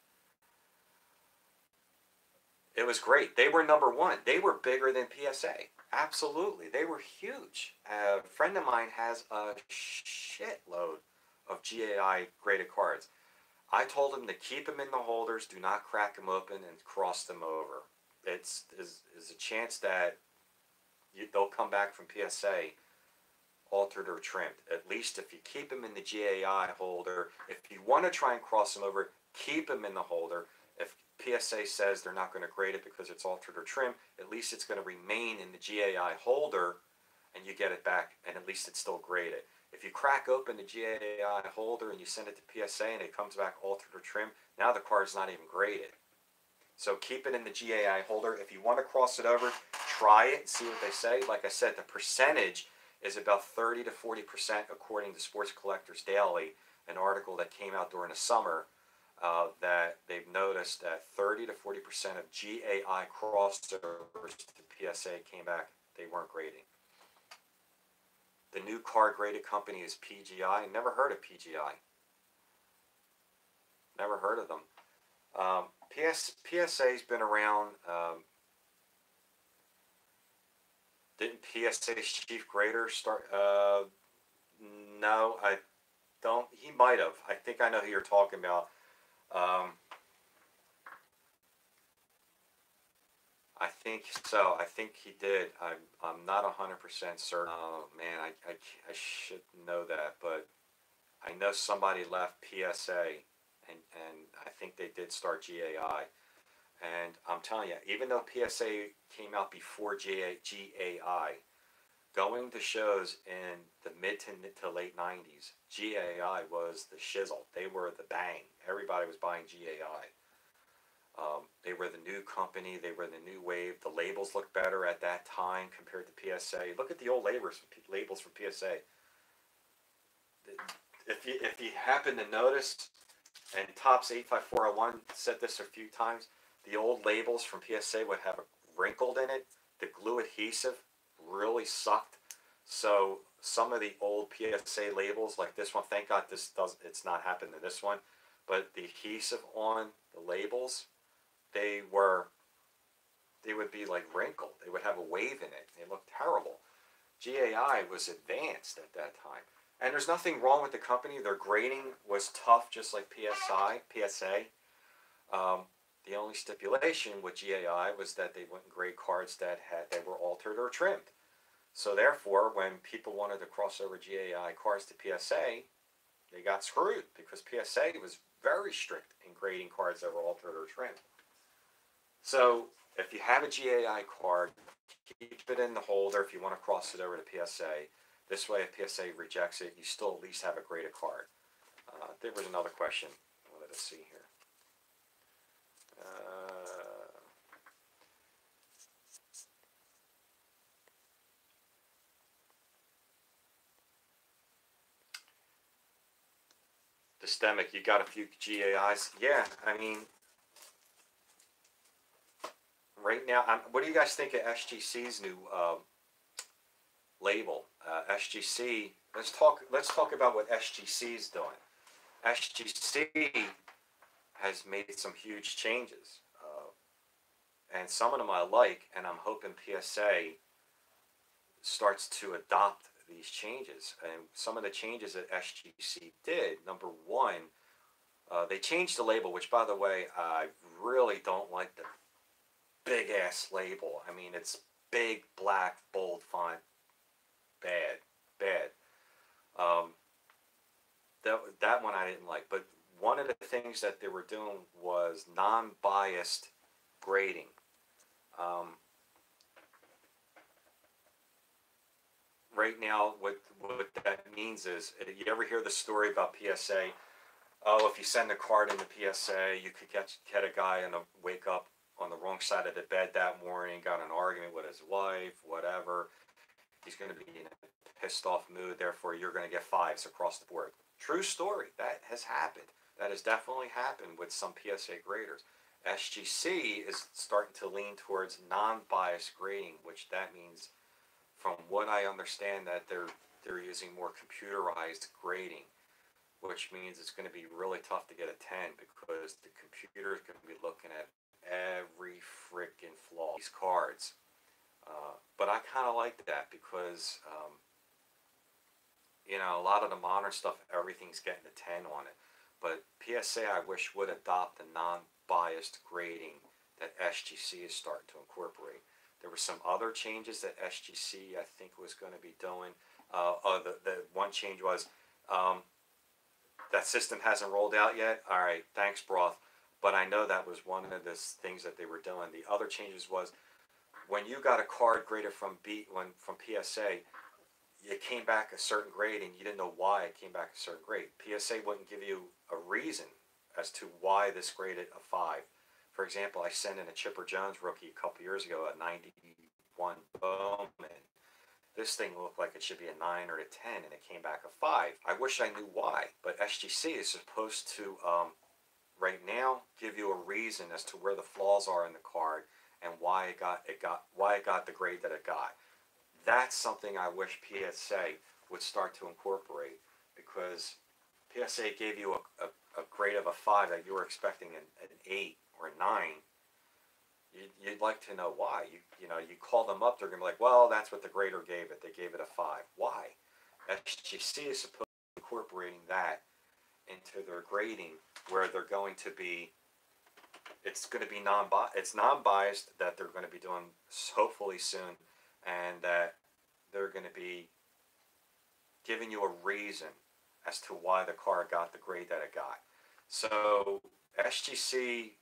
It was great. They were number 1. They were bigger than PSA. Absolutely. They were huge. A friend of mine has a shitload of GAI graded cards. I told him to keep them in the holders, do not crack them open and cross them over. There's a chance that they'll come back from PSA altered or trimmed. At least if you keep them in the GAI holder, if you want to try and cross them over, keep them in the holder. If PSA says they're not going to grade it because it's altered or trimmed, at least it's going to remain in the GAI holder and you get it back and at least it's still graded. If you crack open the GAI holder and you send it to PSA and it comes back altered or trimmed, now the card's not even graded. So keep it in the GAI holder. If you want to cross it over, try it and see what they say. Like I said, the percentage is about 30 to 40% according to Sports Collectors Daily, an article that came out during the summer, that they've noticed that 30 to 40% of GAI crossovers to PSA came back, they weren't grading. The new card graded company is PGI. Never heard of PGI. Never heard of them. PSA's been around. Didn't PSA's chief grader start? No, I don't. He might have. I think I know who you're talking about. Um, I think so. I think he did. I'm not 100% certain. Oh man, I should know that, but I know somebody left PSA, and I think they did start GAI. And I'm telling you, even though PSA came out before GAI, going to shows in the mid to late 90s, GAI was the shizzle. They were the bang. Everybody was buying GAI. They were the new company. They were the new wave. The labels looked better at that time compared to PSA. Look at the old labels for PSA. If you happen to notice, and Tops 85401 said this a few times, the old labels from PSA would have a wrinkled in it. The glue adhesive really sucked. So some of the old PSA labels, like this one, thank God it's not happened to this one, but the adhesive on the labels, they would be like wrinkled. They would have a wave in it. They looked terrible. GAI was advanced at that time. And there's nothing wrong with the company. Their grading was tough, just like PSA. The only stipulation with GAI was that they wouldn't grade cards that were altered or trimmed. So therefore, when people wanted to cross over GAI cards to PSA, they got screwed because PSA was very strict in grading cards that were altered or trimmed. So if you have a GAI card, keep it in the holder if you want to cross it over to PSA. This way, if PSA rejects it, you still at least have a graded card. There was another question I wanted to see here. Systemic, you got a few GAIs. Yeah, I mean, right now, what do you guys think of SGC's new label? SGC. Let's talk about what SGC is doing. SGC has made some huge changes, and some of them I like, and I'm hoping PSA starts to adopt these changes. And some of the changes that SGC did, number one, they changed the label, which, by the way, I really don't like the big ass label. I mean, it's big, black, bold font. Bad. That one I didn't like. But one of the things that they were doing was non-biased grading. Right now, what that means is, you ever hear the story about PSA? Oh, if you send a card into PSA, you could get a guy and wake up on the wrong side of the bed that morning, got an argument with his wife, whatever. He's going to be in a pissed off mood, therefore you're going to get 5s across the board. True story. That has happened. That has definitely happened with some PSA graders. SGC is starting to lean towards non-biased grading, which that means, from what I understand, that they're using more computerized grading, which means it's going to be really tough to get a 10 because the computer is going to be looking at every freaking flaw these cards. But I kind of like that because, a lot of the modern stuff, everything's getting a 10 on it. But PSA, I wish, would adopt the non-biased grading that SGC is starting to incorporate. There were some other changes that SGC, I think, was going to be doing. The one change was that system hasn't rolled out yet. All right, thanks, Broth. But I know that was one of the things that they were doing. The other changes was, when you got a card graded from PSA, it came back a certain grade and you didn't know why it came back a certain grade. PSA wouldn't give you a reason as to why this graded a 5. For example, I sent in a Chipper Jones rookie a couple years ago, a 91 Bowman. This thing looked like it should be a 9 or a 10, and it came back a 5. I wish I knew why, but SGC is supposed to, right now, give you a reason as to where the flaws are in the card and why it got the grade that it got. That's something I wish PSA would start to incorporate, because PSA gave you a grade of a 5 that you were expecting an 8 or a 9. You'd like to know why. You call them up, they're going to be like, well, that's what the grader gave it. They gave it a 5. Why? SGC is supposed to be incorporating that into their grading, where they're going to be, it's going to be non-biased, that they're going to be doing hopefully soon, and that they're going to be giving you a reason as to why the car got the grade that it got. So SGC,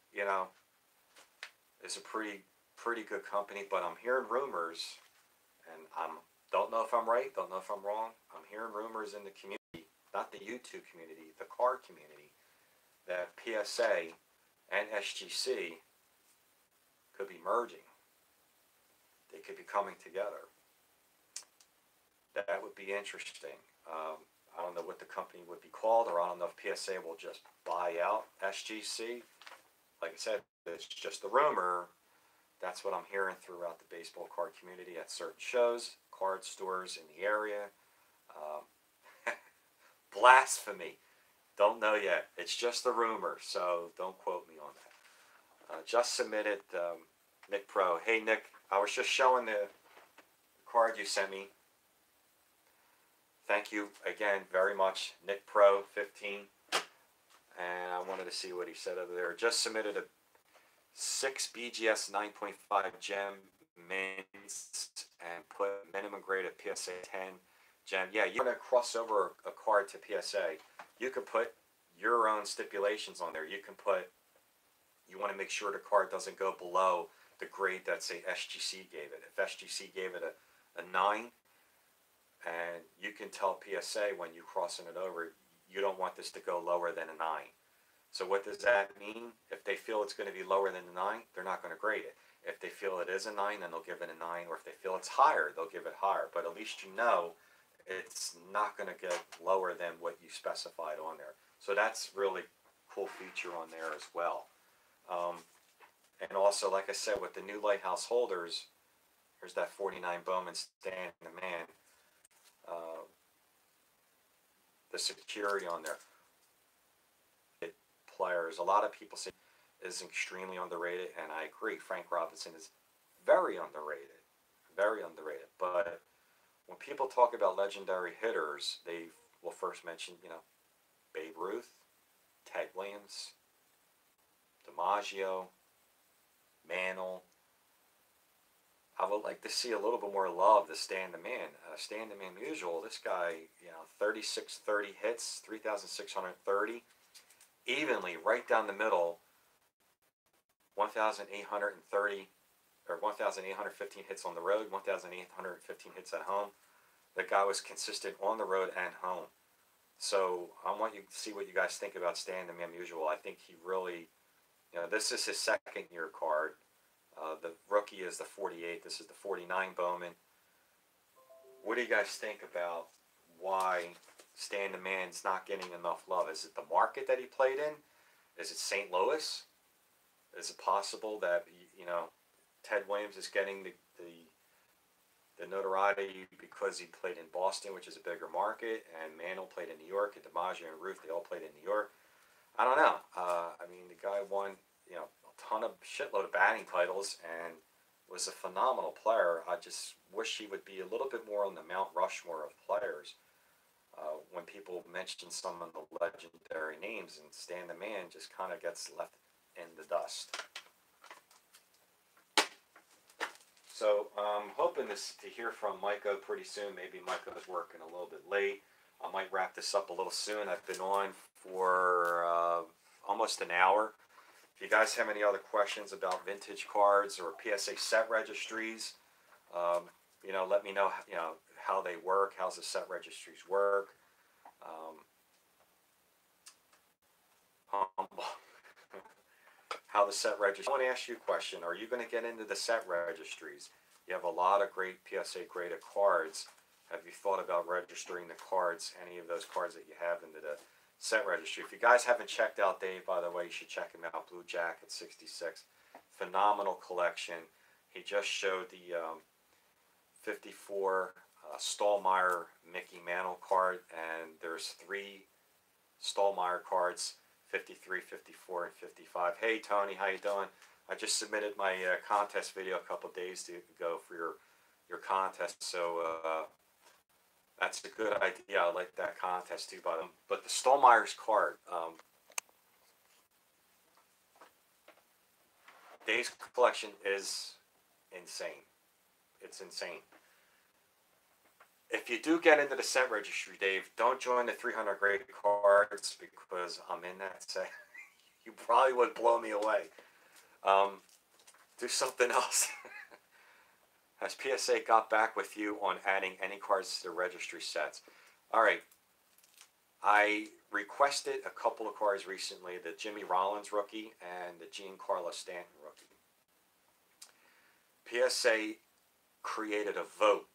is a pretty good company, but I'm hearing rumors, and don't know if I'm right, don't know if I'm wrong. I'm hearing rumors in the community, not the YouTube community, the car community, that PSA and SGC could be merging. They could be coming together. That would be interesting. I don't know what the company would be called, or I don't know if PSA will just buy out SGC. Like I said, it's just a rumor. That's what I'm hearing throughout the baseball card community at certain shows, card stores in the area. Blasphemy. Don't know yet. It's just a rumor, so don't quote me on that. Just submitted, Nick Pro. Hey, Nick, I was just showing the card you sent me. Thank you again very much, Nick Pro 15. And I wanted to see what he said over there. Just submitted a 6 BGS 9.5 gem mints and put minimum grade of PSA 10 gem. Yeah, you're going to cross over a card to PSA. You can put your own stipulations on there. You can put, you want to make sure the card doesn't go below the grade that, say, SGC gave it. If SGC gave it a 9, and you can tell PSA when you're crossing it over, you don't want this to go lower than a 9. So what does that mean? If they feel it's going to be lower than a 9, they're not going to grade it. If they feel it is a 9, then they'll give it a 9. Or if they feel it's higher, they'll give it higher. But at least you know it's not going to get lower than what you specified on there. So that's really cool feature on there as well. And also, like I said, with the new Lighthouse holders, here's that 49 Bowman Stan the Man. The security on there. Players, a lot of people say is extremely underrated, and I agree. Frank Robinson is very underrated, very underrated. But when people talk about legendary hitters, they will first mention, Babe Ruth, Ted Williams, DiMaggio, Mantle. I would like to see a little bit more love to Stan the Man. Stan the Man Musial, this guy, 3630 hits, 3,630. Evenly, right down the middle, 1,830 or 1,815 hits on the road, 1,815 hits at home. The guy was consistent on the road and home. So I want you to see what you guys think about Stan the Man Musial. I think he really, this is his second year card. The rookie is the 48. This is the 49 Bowman. What do you guys think about why Stan the Man's not getting enough love? Is it the market that he played in? Is it St. Louis? Is it possible that Ted Williams is getting the notoriety because he played in Boston, which is a bigger market, and Mantle played in New York, and DiMaggio and Ruth, they all played in New York? I don't know. The guy won a ton of shitload of batting titles and was a phenomenal player. I just wish he would be a little bit more on the Mount Rushmore of players. When people mention some of the legendary names, and Stan the Man just kind of gets left in the dust. So I'm hoping to hear from Micah pretty soon. Maybe Micah's working a little bit late. I might wrap this up a little soon. I've been on for almost an hour. If you guys have any other questions about vintage cards or PSA set registries, let me know. How they work. How's the set registries work? How the set registry. I want to ask you a question. Are you going to get into the set registries? You have a lot of great PSA graded cards. Have you thought about registering the cards, any of those cards that you have, into the set registry? If you guys haven't checked out Dave, by the way, you should check him out. Blue Jacket 66. Phenomenal collection. He just showed the 54 Stallmeyer Mickey Mantle card, and there's 3 Stallmeyer cards, 53, 54, and 55. Hey Tony, how you doing? I just submitted my contest video a couple days ago for your contest, so that's a good idea. I like that contest too, but the Stallmeyer's card, Dave's collection is insane. It's insane. If you do get into the set registry, Dave, don't join the 300 grade cards because I'm in that set. You probably would blow me away. Do something else. Has PSA got back with you on adding any cards to the registry sets? All right. I requested a couple of cards recently, the Jimmy Rollins rookie and the Giancarlo Stanton rookie. PSA created a vote.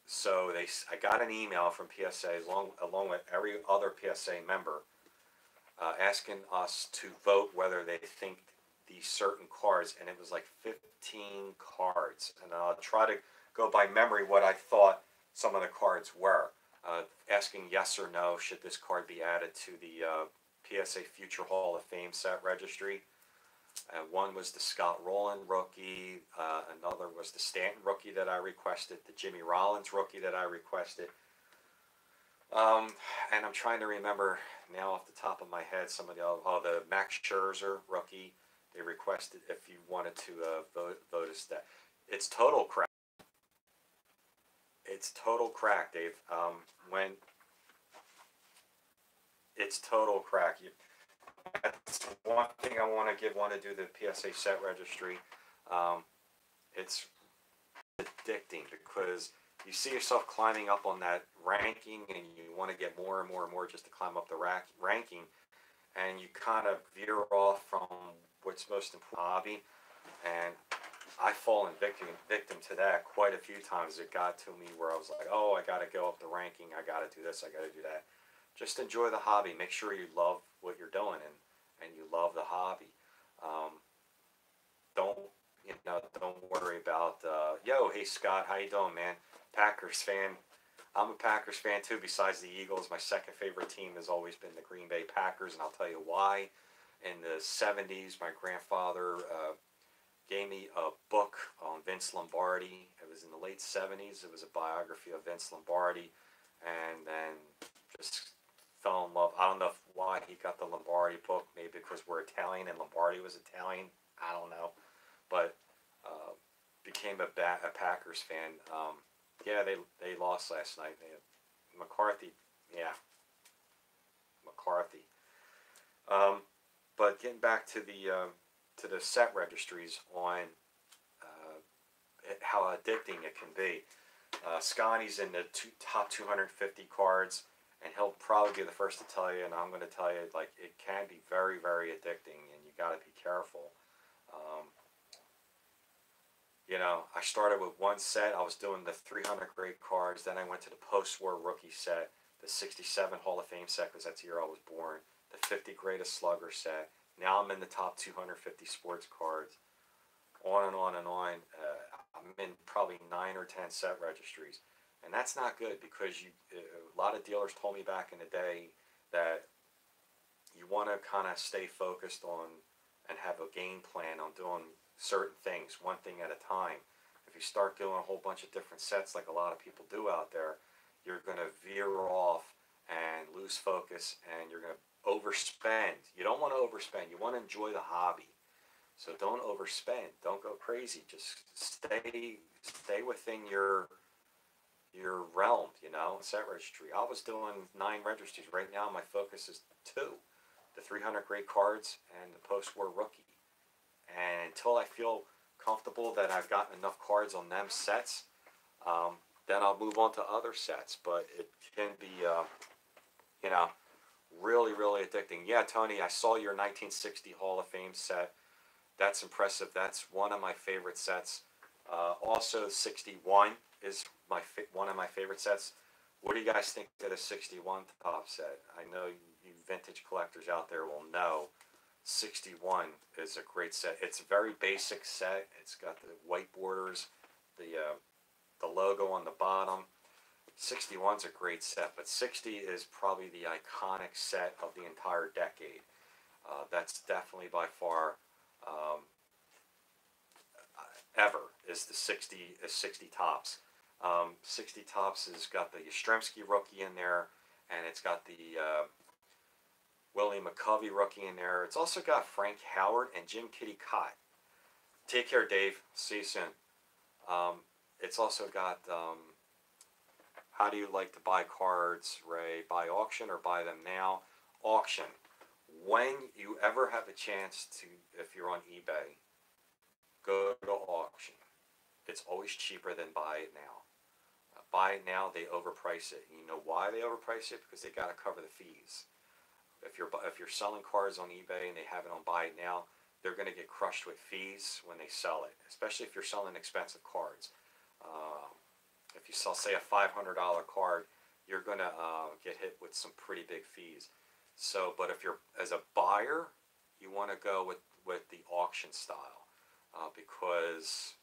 So I got an email from PSA along with every other PSA member asking us to vote whether they think these certain cards, and it was like 15 cards. And I'll try to go by memory what I thought some of the cards were. Asking yes or no, should this card be added to the PSA Future Hall of Fame set registry? One was the Scott Rowland rookie. Another was the Stanton rookie that I requested. The Jimmy Rollins rookie that I requested. And I'm trying to remember now off the top of my head some of the Max Scherzer rookie. They requested if you wanted to vote as that. It's total crap. It's total crack, Dave. It's total crack. That's one thing I want to do the PSA set registry. It's addicting because you see yourself climbing up on that ranking and you want to get more and more and more just to climb up the ranking, and you kind of veer off from what's most important hobby. And I've fallen victim to that quite a few times. It got to me where I was like, oh, I got to go up the ranking. I got to do this. I got to do that. Just enjoy the hobby. Make sure you love what you're doing and you love the hobby. Don't worry about, hey Scott, how you doing, man? Packers fan. I'm a Packers fan too. Besides the Eagles, my second favorite team has always been the Green Bay Packers, and I'll tell you why. In the 70s, my grandfather gave me a book on Vince Lombardi. It was in the late 70s. It was a biography of Vince Lombardi, and then just fell in love. I don't know why he got the Lombardi book. Maybe because we're Italian and Lombardi was Italian. I don't know, but became a Packers fan. They lost last night. McCarthy. But getting back to the set registries on how addicting it can be. Scotty's in the top 250 cards, and he'll probably be the first to tell you, and I'm going to tell you, like, it can be very, very addicting, and you got to be careful. I started with one set. I was doing the 300 great cards. Then I went to the post-war rookie set, the 67 Hall of Fame set, because that's the year I was born, the 50 greatest slugger set. Now I'm in the top 250 sports cards, on and on and on. I'm in probably 9 or 10 set registries. And that's not good because a lot of dealers told me back in the day that you want to kind of stay focused on and have a game plan on doing certain things, one thing at a time. If you start doing a whole bunch of different sets like a lot of people do out there, you're going to veer off and lose focus, and you're going to overspend. You don't want to overspend. You want to enjoy the hobby. So don't overspend. Don't go crazy. Just stay within your realm, set registry. I was doing 9 registries. Right now my focus is 2. The 300 great cards and the post-war rookie. And until I feel comfortable that I've gotten enough cards on them sets, then I'll move on to other sets. But it can be, really, really addicting. Yeah, Tony, I saw your 1960 Hall of Fame set. That's impressive. That's one of my favorite sets. Also, 61 is one of my favorite sets. What do you guys think of the 61 top set? I know you vintage collectors out there will know 61 is a great set. It's a very basic set. It's got the white borders, the logo on the bottom. 61's a great set, but 60 is probably the iconic set of the entire decade. That's definitely by far um, ever is the 60 tops. 60 tops has got the Yastrzemski rookie in there, and it's got the Willie McCovey rookie in there. It's also got Frank Howard and Jim Kitty Cott. Take care, Dave. See you soon. It's also got how do you like to buy cards, Ray? Buy auction or buy them now? Auction. When you ever have a chance to, if you're on eBay, go to auction. It's always cheaper than buy it now. Buy it now, they overprice it. You know why they overprice it? Because they got to cover the fees. If you're selling cards on eBay and they have it on buy it now, they're going to get crushed with fees when they sell it. Especially if you're selling expensive cards. If you sell, say, a $500 card, you're going to get hit with some pretty big fees. So, but if you're as a buyer, you want to go with the auction style because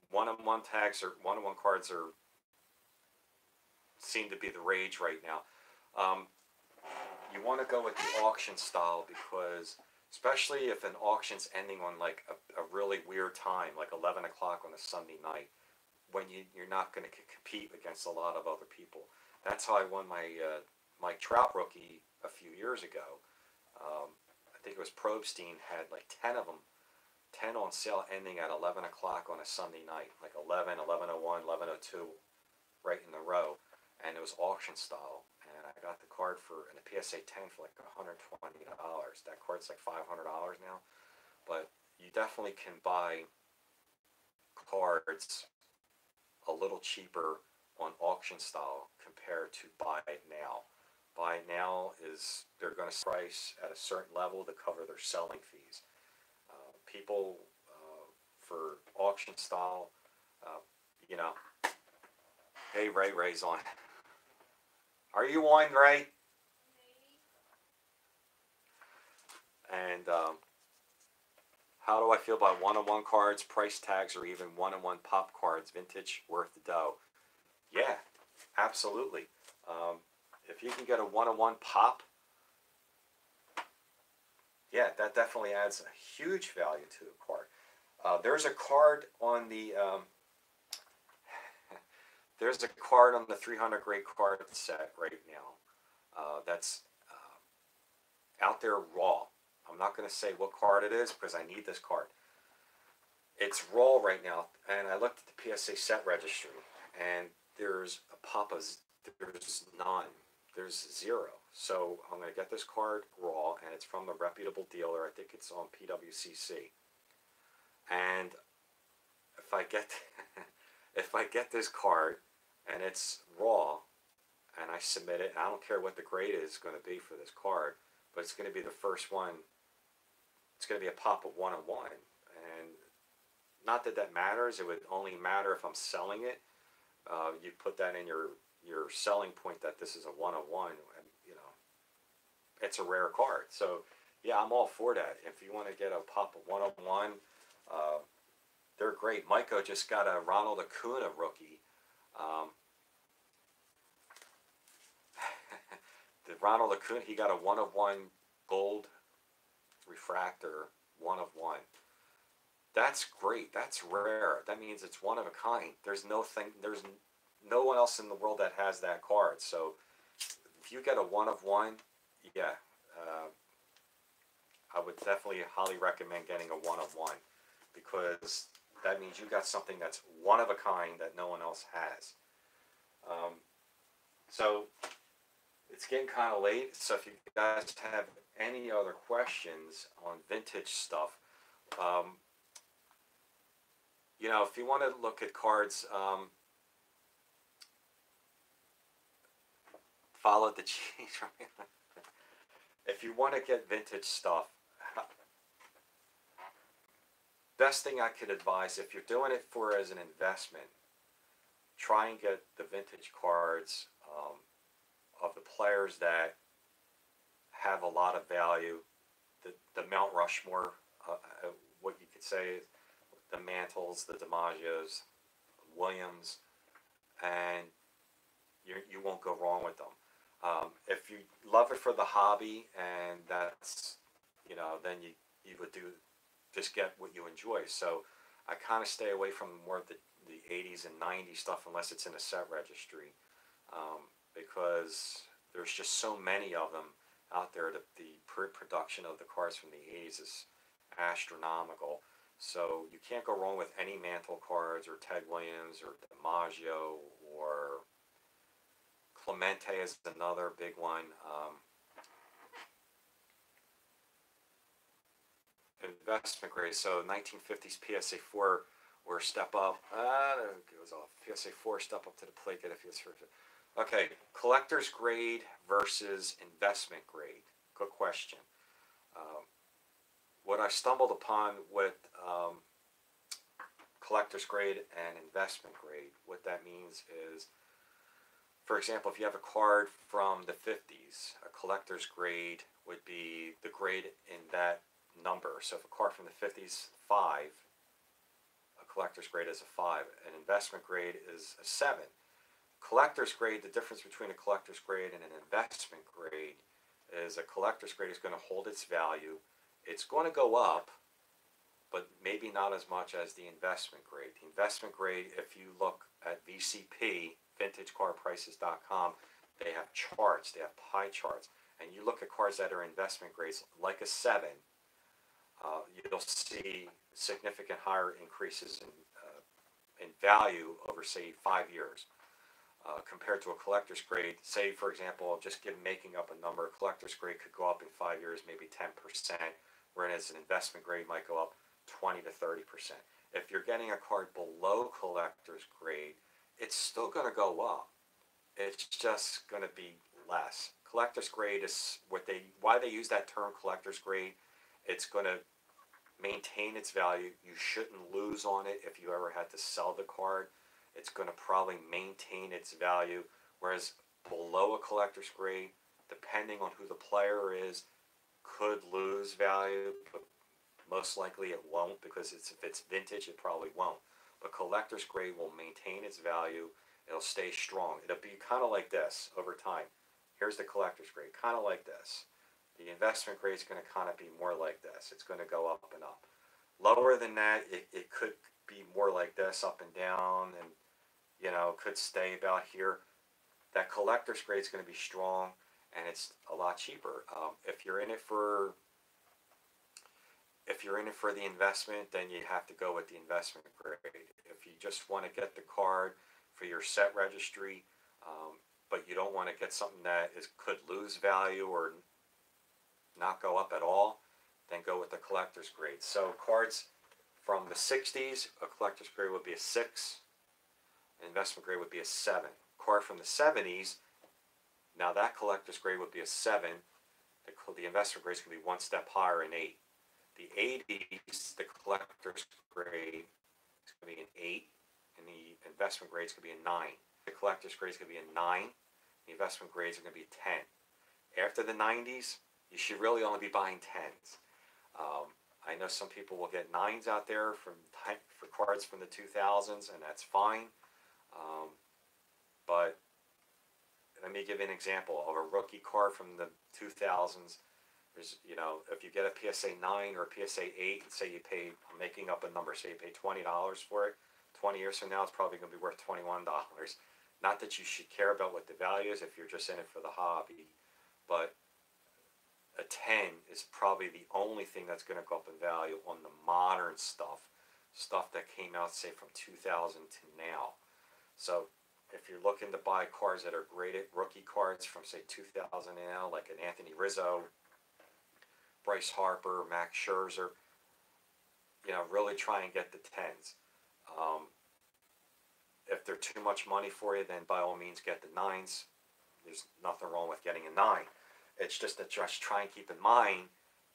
one-on-one tags or one-on-one cards are seem to be the rage right now. You want to go with the auction style because, especially if an auction's ending on like a really weird time, like 11 o'clock on a Sunday night, when you're not going to compete against a lot of other people. That's how I won my Mike Trout rookie a few years ago. I think it was Probstein had like 10 of them, 10 on sale ending at 11 o'clock on a Sunday night, like 11, 11:01, 11:02, right in the row. And it was auction style. And I got the card in a PSA 10 for like $120. That card's like $500 now. But you definitely can buy cards a little cheaper on auction style compared to buy it now. Buy it now is they're going to price at a certain level to cover their selling fees. People for auction style, you know, hey, Ray's on. Are you on, Ray? And how do I feel about one-on-one cards, price tags, or even one-on-one pop cards, vintage, worth the dough? Yeah, absolutely. If you can get a one-on-one pop, yeah, that definitely adds a huge value to the card. There's a card on the there's a card on the 300 great card set right now that's out there raw. I'm not going to say what card it is because I need this card. It's raw right now, and I looked at the PSA set registry, and there's a pop of there's none. There's zero. So I'm going to get this card raw, and it's from a reputable dealer. I think it's on PWCC. And if I get if I get this card and it's raw, and I submit it, and I don't care what the grade is going to be for this card, but it's going to be the first one. It's going to be a pop of one-on-one, and not that that matters. It would only matter if I'm selling it. You put that in your selling point that this is a one-on-one, and you know it's a rare card. So yeah, I'm all for that. If you want to get a pop of one-on-one, they're great. Micah just got a Ronald Acuna rookie. The Ronald Acuna, he got a one-of-one gold refractor, one-of-one. That's great. That's rare. That means it's one of a kind. There's no one else in the world that has that card. So if you get a one-of-one, yeah, I would definitely highly recommend getting a one-of-one because that means you got something that's one of a kind that no one else has. So it's getting kind of late. So if you guys have any other questions on vintage stuff, you know, if you want to look at cards, follow the change. If you want to get vintage stuff, best thing I could advise, if you're doing it for as an investment, try and get the vintage cards of the players that have a lot of value. The Mount Rushmore, what you could say, the Mantles, the DiMaggios, Williams, and you won't go wrong with them. If you love it for the hobby, and that's, then you would just get what you enjoy. So I kind of stay away from more of the 80s and 90s stuff unless it's in a set registry, because there's just so many of them out there. The production of the cars from the 80s is astronomical. So you can't go wrong with any Mantle cards or Ted Williams or DiMaggio, or Clemente is another big one. Investment grade. So 1950s PSA 4 or step up. It was off. PSA 4 step up to the plate. Get a PSA 4. Okay, collector's grade versus investment grade. Good question. What I stumbled upon with collector's grade and investment grade, what that means is, for example, if you have a card from the 50s, a collector's grade would be the grade in that number. So if a card from the 50s 5, a collector's grade is a 5. An investment grade is a 7. Collector's grade, the difference between a collector's grade and an investment grade is a collector's grade is going to hold its value. It's going to go up, but maybe not as much as the investment grade. The investment grade, if you look at VCP, VintageCarPrices.com, they have charts, they have pie charts, and you look at cards that are investment grades, like a 7, you'll see significant higher increases in value over, say, 5 years. Compared to a collector's grade, say, for example, just making up a number, a collector's grade could go up in 5 years maybe 10%, whereas an investment grade might go up 20 to 30%. If you're getting a card below collector's grade, it's still going to go up. It's just going to be less. Collector's grade is why they use that term collector's grade. It's going to maintain its value. You shouldn't lose on it if you ever had to sell the card. It's going to probably maintain its value, whereas below a collector's grade, depending on who the player is, could lose value, but most likely it won't, because if it's vintage, it probably won't. But collector's grade will maintain its value. It'll stay strong. It'll be kind of like this over time. Here's the collector's grade, kind of like this. The investment grade is going to kind of be more like this. It's going to go up and up. Lower than that, it could be more like this, up and down, and could stay about here. That collector's grade is going to be strong, and it's a lot cheaper. If you're in it for the investment, then you have to go with the investment grade. If you just want to get the card for your set registry, but you don't want to get something that could lose value or not go up at all, then go with the collector's grade. So cards from the 60s, a collector's grade would be a 6. An investment grade would be a 7. Card from the 70s, now that collector's grade would be a 7. The investment grade is going to be one step higher, an 8. The 80s, the collector's grade is going to be an 8, and the investment grade is going to be a 9. The collector's grade is going to be a 9. The investment grades are going to be a 10. After the 90s, you should really only be buying 10s. I know some people will get 9s out there for cards from the 2000s, and that's fine. But let me give you an example of a rookie card from the 2000s. There's, if you get a PSA 9 or a PSA 8, and say you paid, I'm making up a number, say you pay $20 for it, 20 years from now it's probably going to be worth $21. Not that you should care about what the value is if you're just in it for the hobby, but a 10 is probably the only thing that's going to go up in value on the modern stuff that came out, say, from 2000 to now. So if you're looking to buy cards that are graded rookie cards from, say, 2000 to now, like an Anthony Rizzo, Bryce Harper, Max Scherzer, really try and get the 10s. If they're too much money for you, then by all means get the 9s. There's nothing wrong with getting a 9. It's just that just try and keep in mind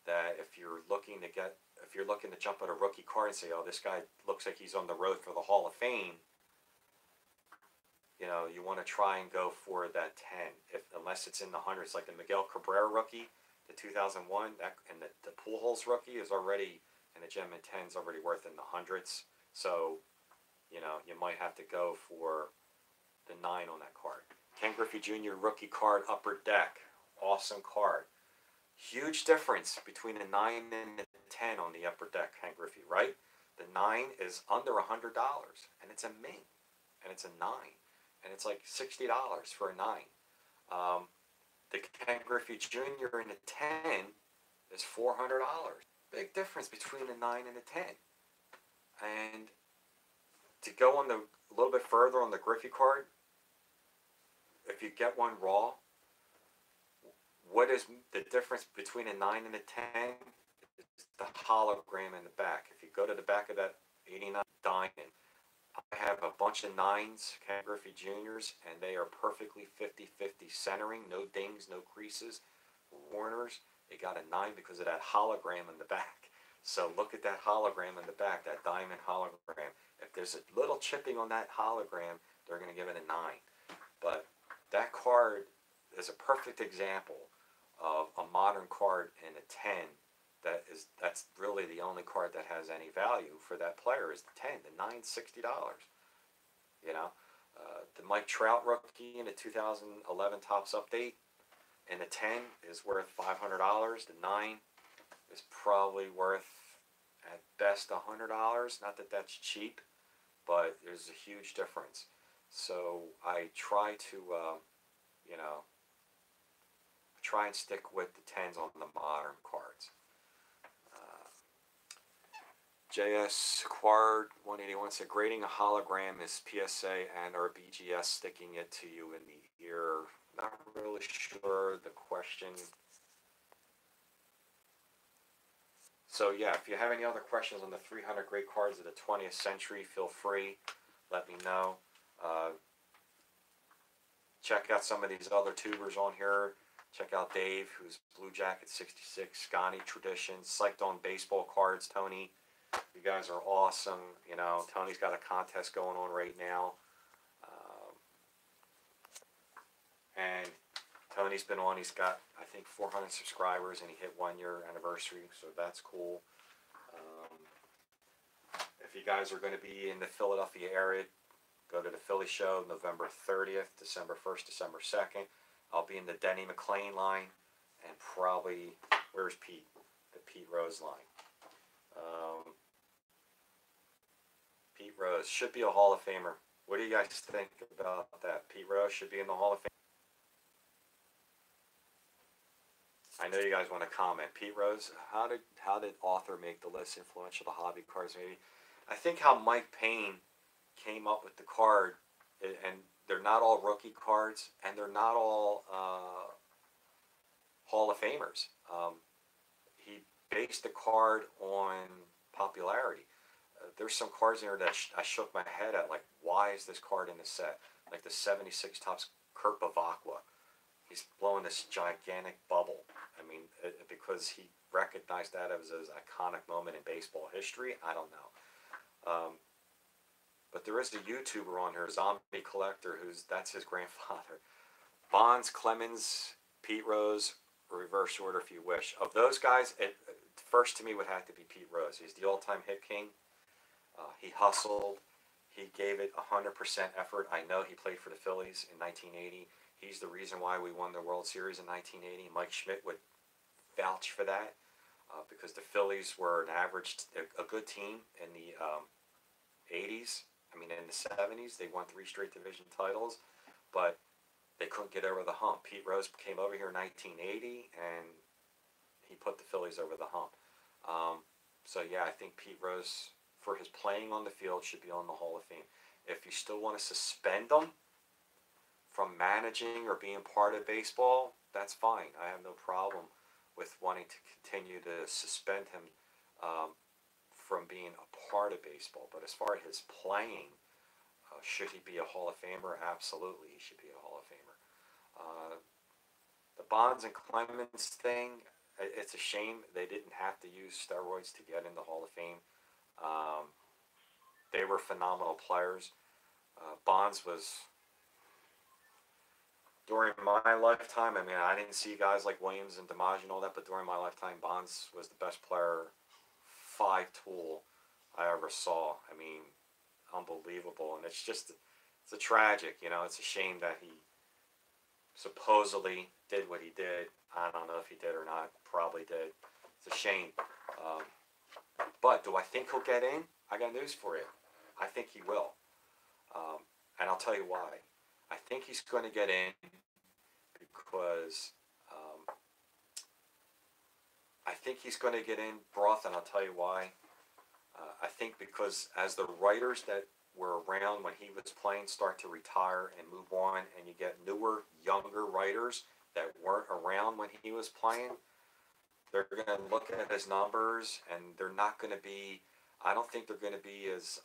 that if you're looking to jump at a rookie card and say, oh, this guy looks like he's on the road for the Hall of Fame, you want to try and go for that 10, unless it's in the hundreds, like the Miguel Cabrera rookie, the 2001, and the Pujols rookie is already, and the gem in 10 is already worth in the hundreds. So you know, you might have to go for the 9 on that card. Ken Griffey Jr. rookie card, upper deck, awesome card. Huge difference between the 9 and the 10 on the upper deck, Ken Griffey, right? The 9 is under $100, and it's a mint, and it's a 9, and it's like $60 for a 9. The Ken Griffey Jr. in the 10 is $400. Big difference between the 9 and the 10. And to go on the a little bit further on the Griffey card, if you get one raw, what is the difference between a 9 and a 10? It's the hologram in the back. If you go to the back of that 89 diamond, I have a bunch of 9s, Ken Griffey Juniors, and they are perfectly 50-50 centering, no dings, no creases, corners. They got a 9 because of that hologram in the back. So look at that hologram in the back, that diamond hologram. If there's a little chipping on that hologram, they're going to give it a 9. But that card is a perfect example of a modern card in a 10 that's really the only card that has any value for that player is the 10. The 9's $60. You know, the Mike Trout rookie in the 2011 Topps update and the 10 is worth $500. The 9 is probably worth at best $100. Not that that's cheap, but there's a huge difference. So I try to, you know, try and stick with the 10s on the modern cards. JS Quard 181 said, grading a hologram is PSA and or BGS sticking it to you in the ear. Not really sure the question. So yeah, if you have any other questions on the 300 great cards of the 20th century, feel free. Let me know. Check out some of these other tubers on here. Check out Dave, who's Blue Jacket 66, Scotty Tradition, Psyched on Baseball Cards, Tony. You guys are awesome. You know, Tony's got a contest going on right now. And Tony's been on. He's got, I think, 400 subscribers, and he hit 1 year anniversary, so that's cool. If you guys are going to be in the Philadelphia area, go to the Philly show November 30th, December 1st, December 2nd. I'll be in the Denny McClain line, and probably, where's Pete? The Pete Rose line. Pete Rose should be a Hall of Famer. What do you guys think about that? Pete Rose should be in the Hall of Fame. I know you guys want to comment. Pete Rose, how did author make the list? Influential to hobby cards, maybe. I think how Mike Payne came up with the card, and they're not all rookie cards, and they're not all Hall of Famers. He based the card on popularity. There's some cards in there that I shook my head at, like, why is this card in the set? Like the 76 Topps Kurt Bavacqua. He's blowing this gigantic bubble. I mean, because he recognized that as an iconic moment in baseball history. I don't know. But there is a YouTuber on here, Zombie Collector, that's his grandfather. Bonds, Clemens, Pete Rose, reverse order if you wish. Of those guys, first to me would have to be Pete Rose. He's the all-time hit king. He hustled. He gave it 100% effort. I know he played for the Phillies in 1980. He's the reason why we won the World Series in 1980. Mike Schmidt would vouch for that because the Phillies were a good team in the 80s. I mean, in the 70s, they won 3 straight division titles, but they couldn't get over the hump. Pete Rose came over here in 1980, and he put the Phillies over the hump. So, yeah, I think Pete Rose, for his playing on the field, should be on the Hall of Fame. If you still want to suspend him from managing or being part of baseball, that's fine. I have no problem with wanting to continue to suspend him from being a part of baseball. But as far as his playing, should he be a Hall of Famer? Absolutely, he should be a Hall of Famer. The Bonds and Clemens thing, it's a shame they didn't have to use steroids to get in the Hall of Fame. They were phenomenal players. Bonds was, during my lifetime, I mean, I didn't see guys like Williams and DiMaggio and all that, but during my lifetime, Bonds was the best player, 5-tool I ever saw. I mean, unbelievable, and it's a tragic. You know, it's a shame that he supposedly did what he did. I don't know if he did or not. Probably did. It's a shame. Um, but do I think he'll get in? I got news for you. I think he will. Um, and I'll tell you why. I think he's going to get in because I think he's going to get in, Broth, and I'll tell you why. I think because as the writers that were around when he was playing start to retire and move on, and you get newer, younger writers that weren't around when he was playing, they're going to look at his numbers and they're not going to be, I don't think they're going to be as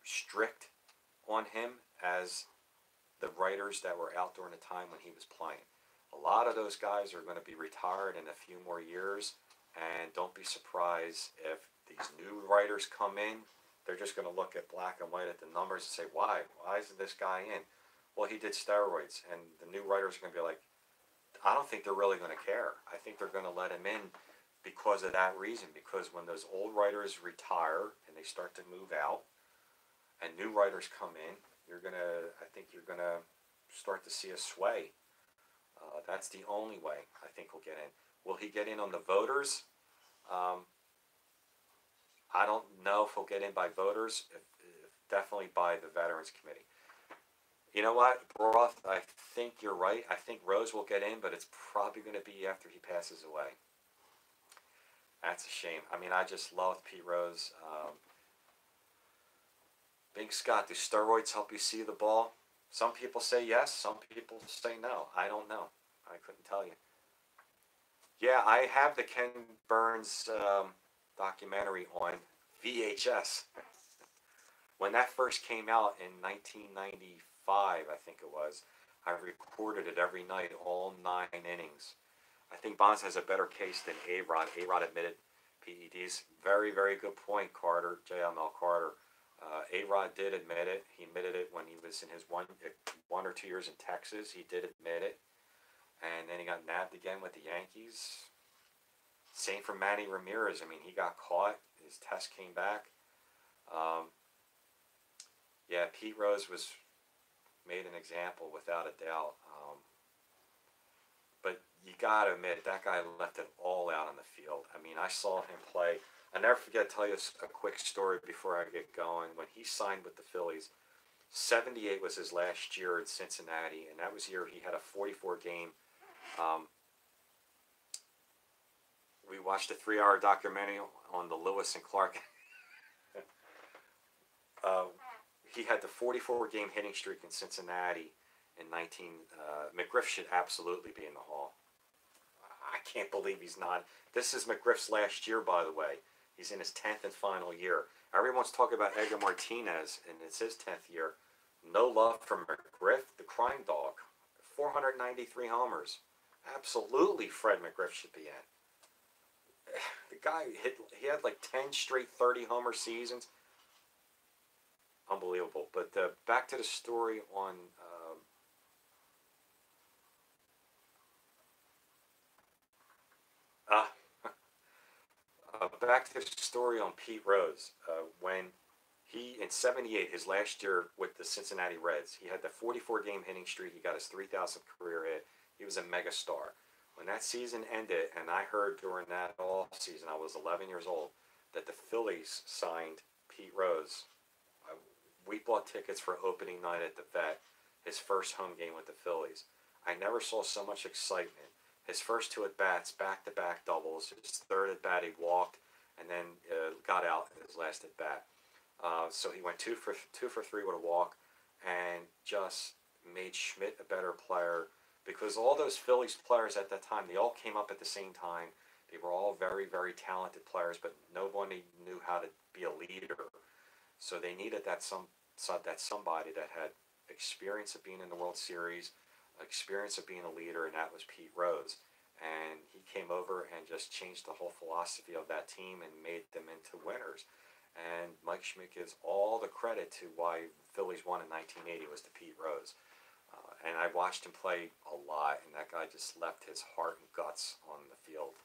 strict on him as the writers that were out during the time when he was playing. A lot of those guys are going to be retired in a few more years, and don't be surprised if these new writers come in. They're just going to look at black and white at the numbers and say, why? Why isn't this guy in? Well, he did steroids, and the new writers are going to be like, I don't think they're really going to care. I think they're going to let him in because of that reason, because when those old writers retire and they start to move out and new writers come in, I think you're going to start to see a sway. That's the only way I think he'll get in. Will he get in on the voters? I don't know if he'll get in by voters, definitely by the Veterans Committee. You know what, Roth, I think you're right. I think Rose will get in, but it's probably going to be after he passes away. That's a shame. I mean, I just love Pete Rose. Big Scott, do steroids help you see the ball? Some people say yes, some people say no. I don't know. I couldn't tell you. Yeah, I have the Ken Burns documentary on VHS. When that first came out in 1995, I think it was, I recorded it every night, all 9 innings. I think Bonds has a better case than A-Rod. A-Rod admitted PEDs. Very, very good point, Carter, JML Carter. A-Rod did admit it. He admitted it when he was in his one or 2 years in Texas. He did admit it. And then he got nabbed again with the Yankees. Same for Manny Ramirez. I mean, he got caught. His test came back. Yeah, Pete Rose was made an example without a doubt. But you got to admit, that guy left it all out on the field. I mean, I saw him play. I'll never forget to tell you a quick story before I get going. When he signed with the Phillies, 78 was his last year in Cincinnati, and that was the year he had a 44-game. We watched a 3-hour documentary on the Lewis and Clark. He had the 44-game hitting streak in Cincinnati in 19. McGriff should absolutely be in the Hall. I can't believe he's not. This is McGriff's last year, by the way. He's in his 10th and final year. Everyone's talking about Edgar Martinez, and it's his 10th year. No love from McGriff, the crime dog. 493 homers. Absolutely, Fred McGriff should be in. The guy he had like 10 straight 30-homer seasons. Unbelievable. But back to the story on back to the story on Pete Rose. When he, in 78, his last year with the Cincinnati Reds, he had the 44-game hitting streak. He got his 3,000th career hit. He was a megastar. When that season ended, and I heard during that all season, I was 11 years old, that the Phillies signed Pete Rose. We bought tickets for opening night at the Vet, his first home game with the Phillies. I never saw so much excitement. His first 2 at-bats, back-to-back doubles. His third at-bat, he walked, and then got out in his last at-bat. So he went 2 for 3 with a walk, and just made Schmidt a better player, because all those Phillies players at that time, they all came up at the same time. They were all very, very talented players, but nobody knew how to be a leader. So they needed somebody that had experience of being in the World Series, experience of being a leader, and that was Pete Rose. And he came over and just changed the whole philosophy of that team and made them into winners. And Mike Schmidt gives all the credit to why Phillies won in 1980 was to Pete Rose. And I watched him play a lot, and that guy just left his heart and guts on the field.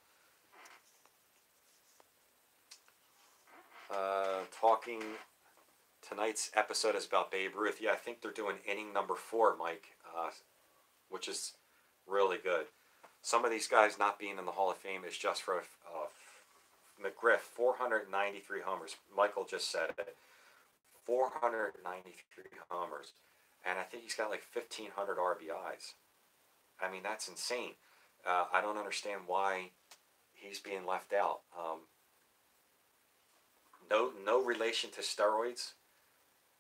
Talking tonight's episode is about Babe Ruth. Yeah, I think they're doing inning number 4, Mike, which is really good. Some of these guys not being in the Hall of Fame is just for McGriff, 493 homers. Michael just said it. 493 homers. And I think he's got like 1,500 RBIs. I mean, that's insane. I don't understand why he's being left out. No relation to steroids.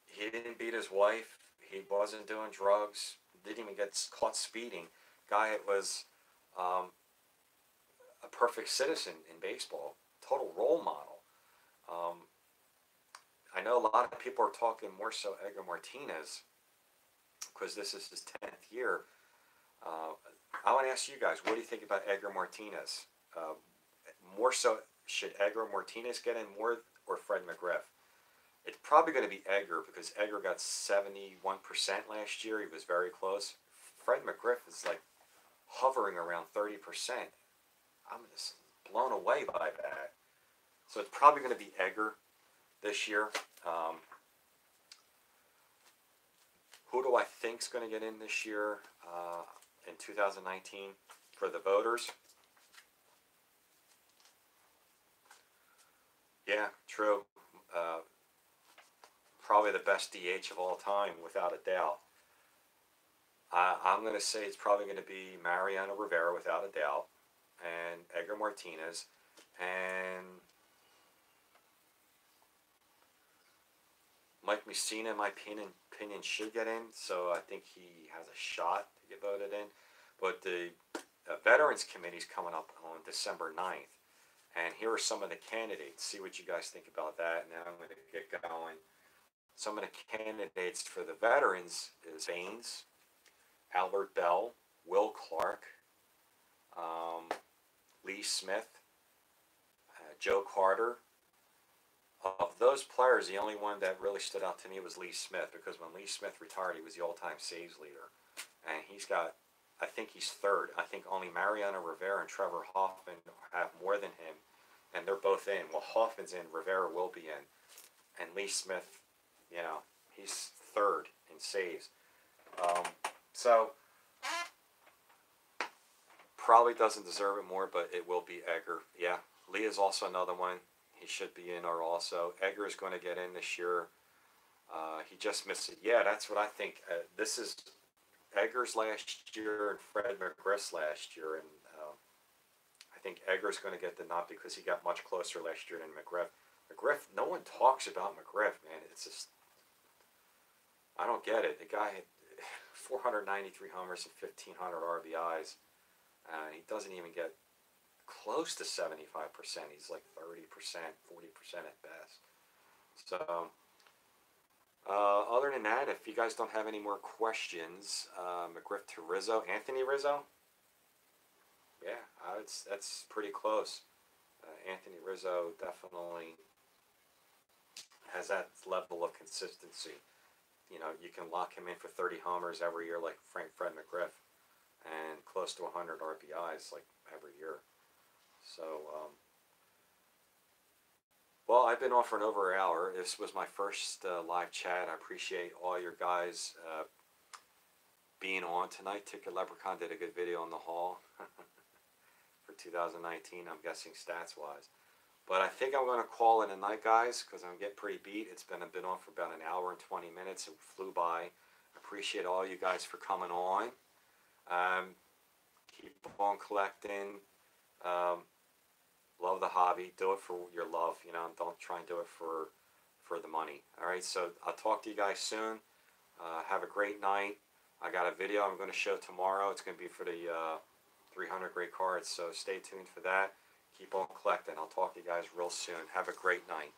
He didn't beat his wife. He wasn't doing drugs. Didn't even get caught speeding. Guy was a perfect citizen in baseball. Total role model. I know a lot of people are talking more so Edgar Martinez because this is his 10th year. I want to ask you guys, what do you think about Edgar Martinez? More so, should Edgar Martinez get in more or Fred McGriff? It's probably going to be Edgar because Edgar got 71% last year. He was very close. Fred McGriff is like hovering around 30%. I'm just blown away by that. So it's probably going to be Edgar this year. Who do I think is going to get in this year in 2019 for the voters? Yeah, true. Probably the best DH of all time, without a doubt. I'm going to say it's probably going to be Mariano Rivera, without a doubt, and Edgar Martinez, and Mike Mussina, in my opinion, should get in, so I think he has a shot to get voted in. But the Veterans Committee is coming up on December 9th, and here are some of the candidates. See what you guys think about that, and then I'm going to get going. Some of the candidates for the veterans is Baines, Albert Bell, Will Clark, Lee Smith, Joe Carter. Of those players, the only one that really stood out to me was Lee Smith, because when Lee Smith retired, he was the all-time saves leader. And he's got, I think he's third. I think only Mariano Rivera and Trevor Hoffman have more than him, and they're both in. Well, Hoffman's in, Rivera will be in. And Lee Smith, you know, he's third in saves. So, probably doesn't deserve it more, but it will be Edgar. Yeah, Lee is also another one. He should be in, or also Edgar is going to get in this year. He just missed it. Yeah, that's what I think. This is Edgar's last year and Fred McGriff's last year, and I think Edgar's going to get the nod because he got much closer last year than McGriff. McGriff, no one talks about McGriff, man. It's just, I don't get it. The guy had 493 homers and 1,500 RBIs, and he doesn't even get close to 75%. He's like 30%, 40% at best. So, other than that, if you guys don't have any more questions, McGriff to Rizzo. Anthony Rizzo? Yeah, that's pretty close. Anthony Rizzo definitely has that level of consistency. You know, you can lock him in for 30 homers every year like Fred McGriff, and close to 100 RBIs like every year. So, well, I've been on for over an hour. This was my first live chat. I appreciate all your guys being on tonight. Ticket Leprechaun did a good video on the Hall for 2019, I'm guessing stats-wise. But I think I'm going to call it a night, guys, because I'm getting pretty beat. I've been on for about an hour and 20 minutes. It flew by. I appreciate all you guys for coming on. Keep on collecting. Love the hobby. Do it for your love, you know. Don't try and do it for the money. All right, so I'll talk to you guys soon. Have a great night. I got a video I'm going to show tomorrow. It's going to be for the 300 great cards, so stay tuned for that. Keep on collecting. I'll talk to you guys real soon. Have a great night.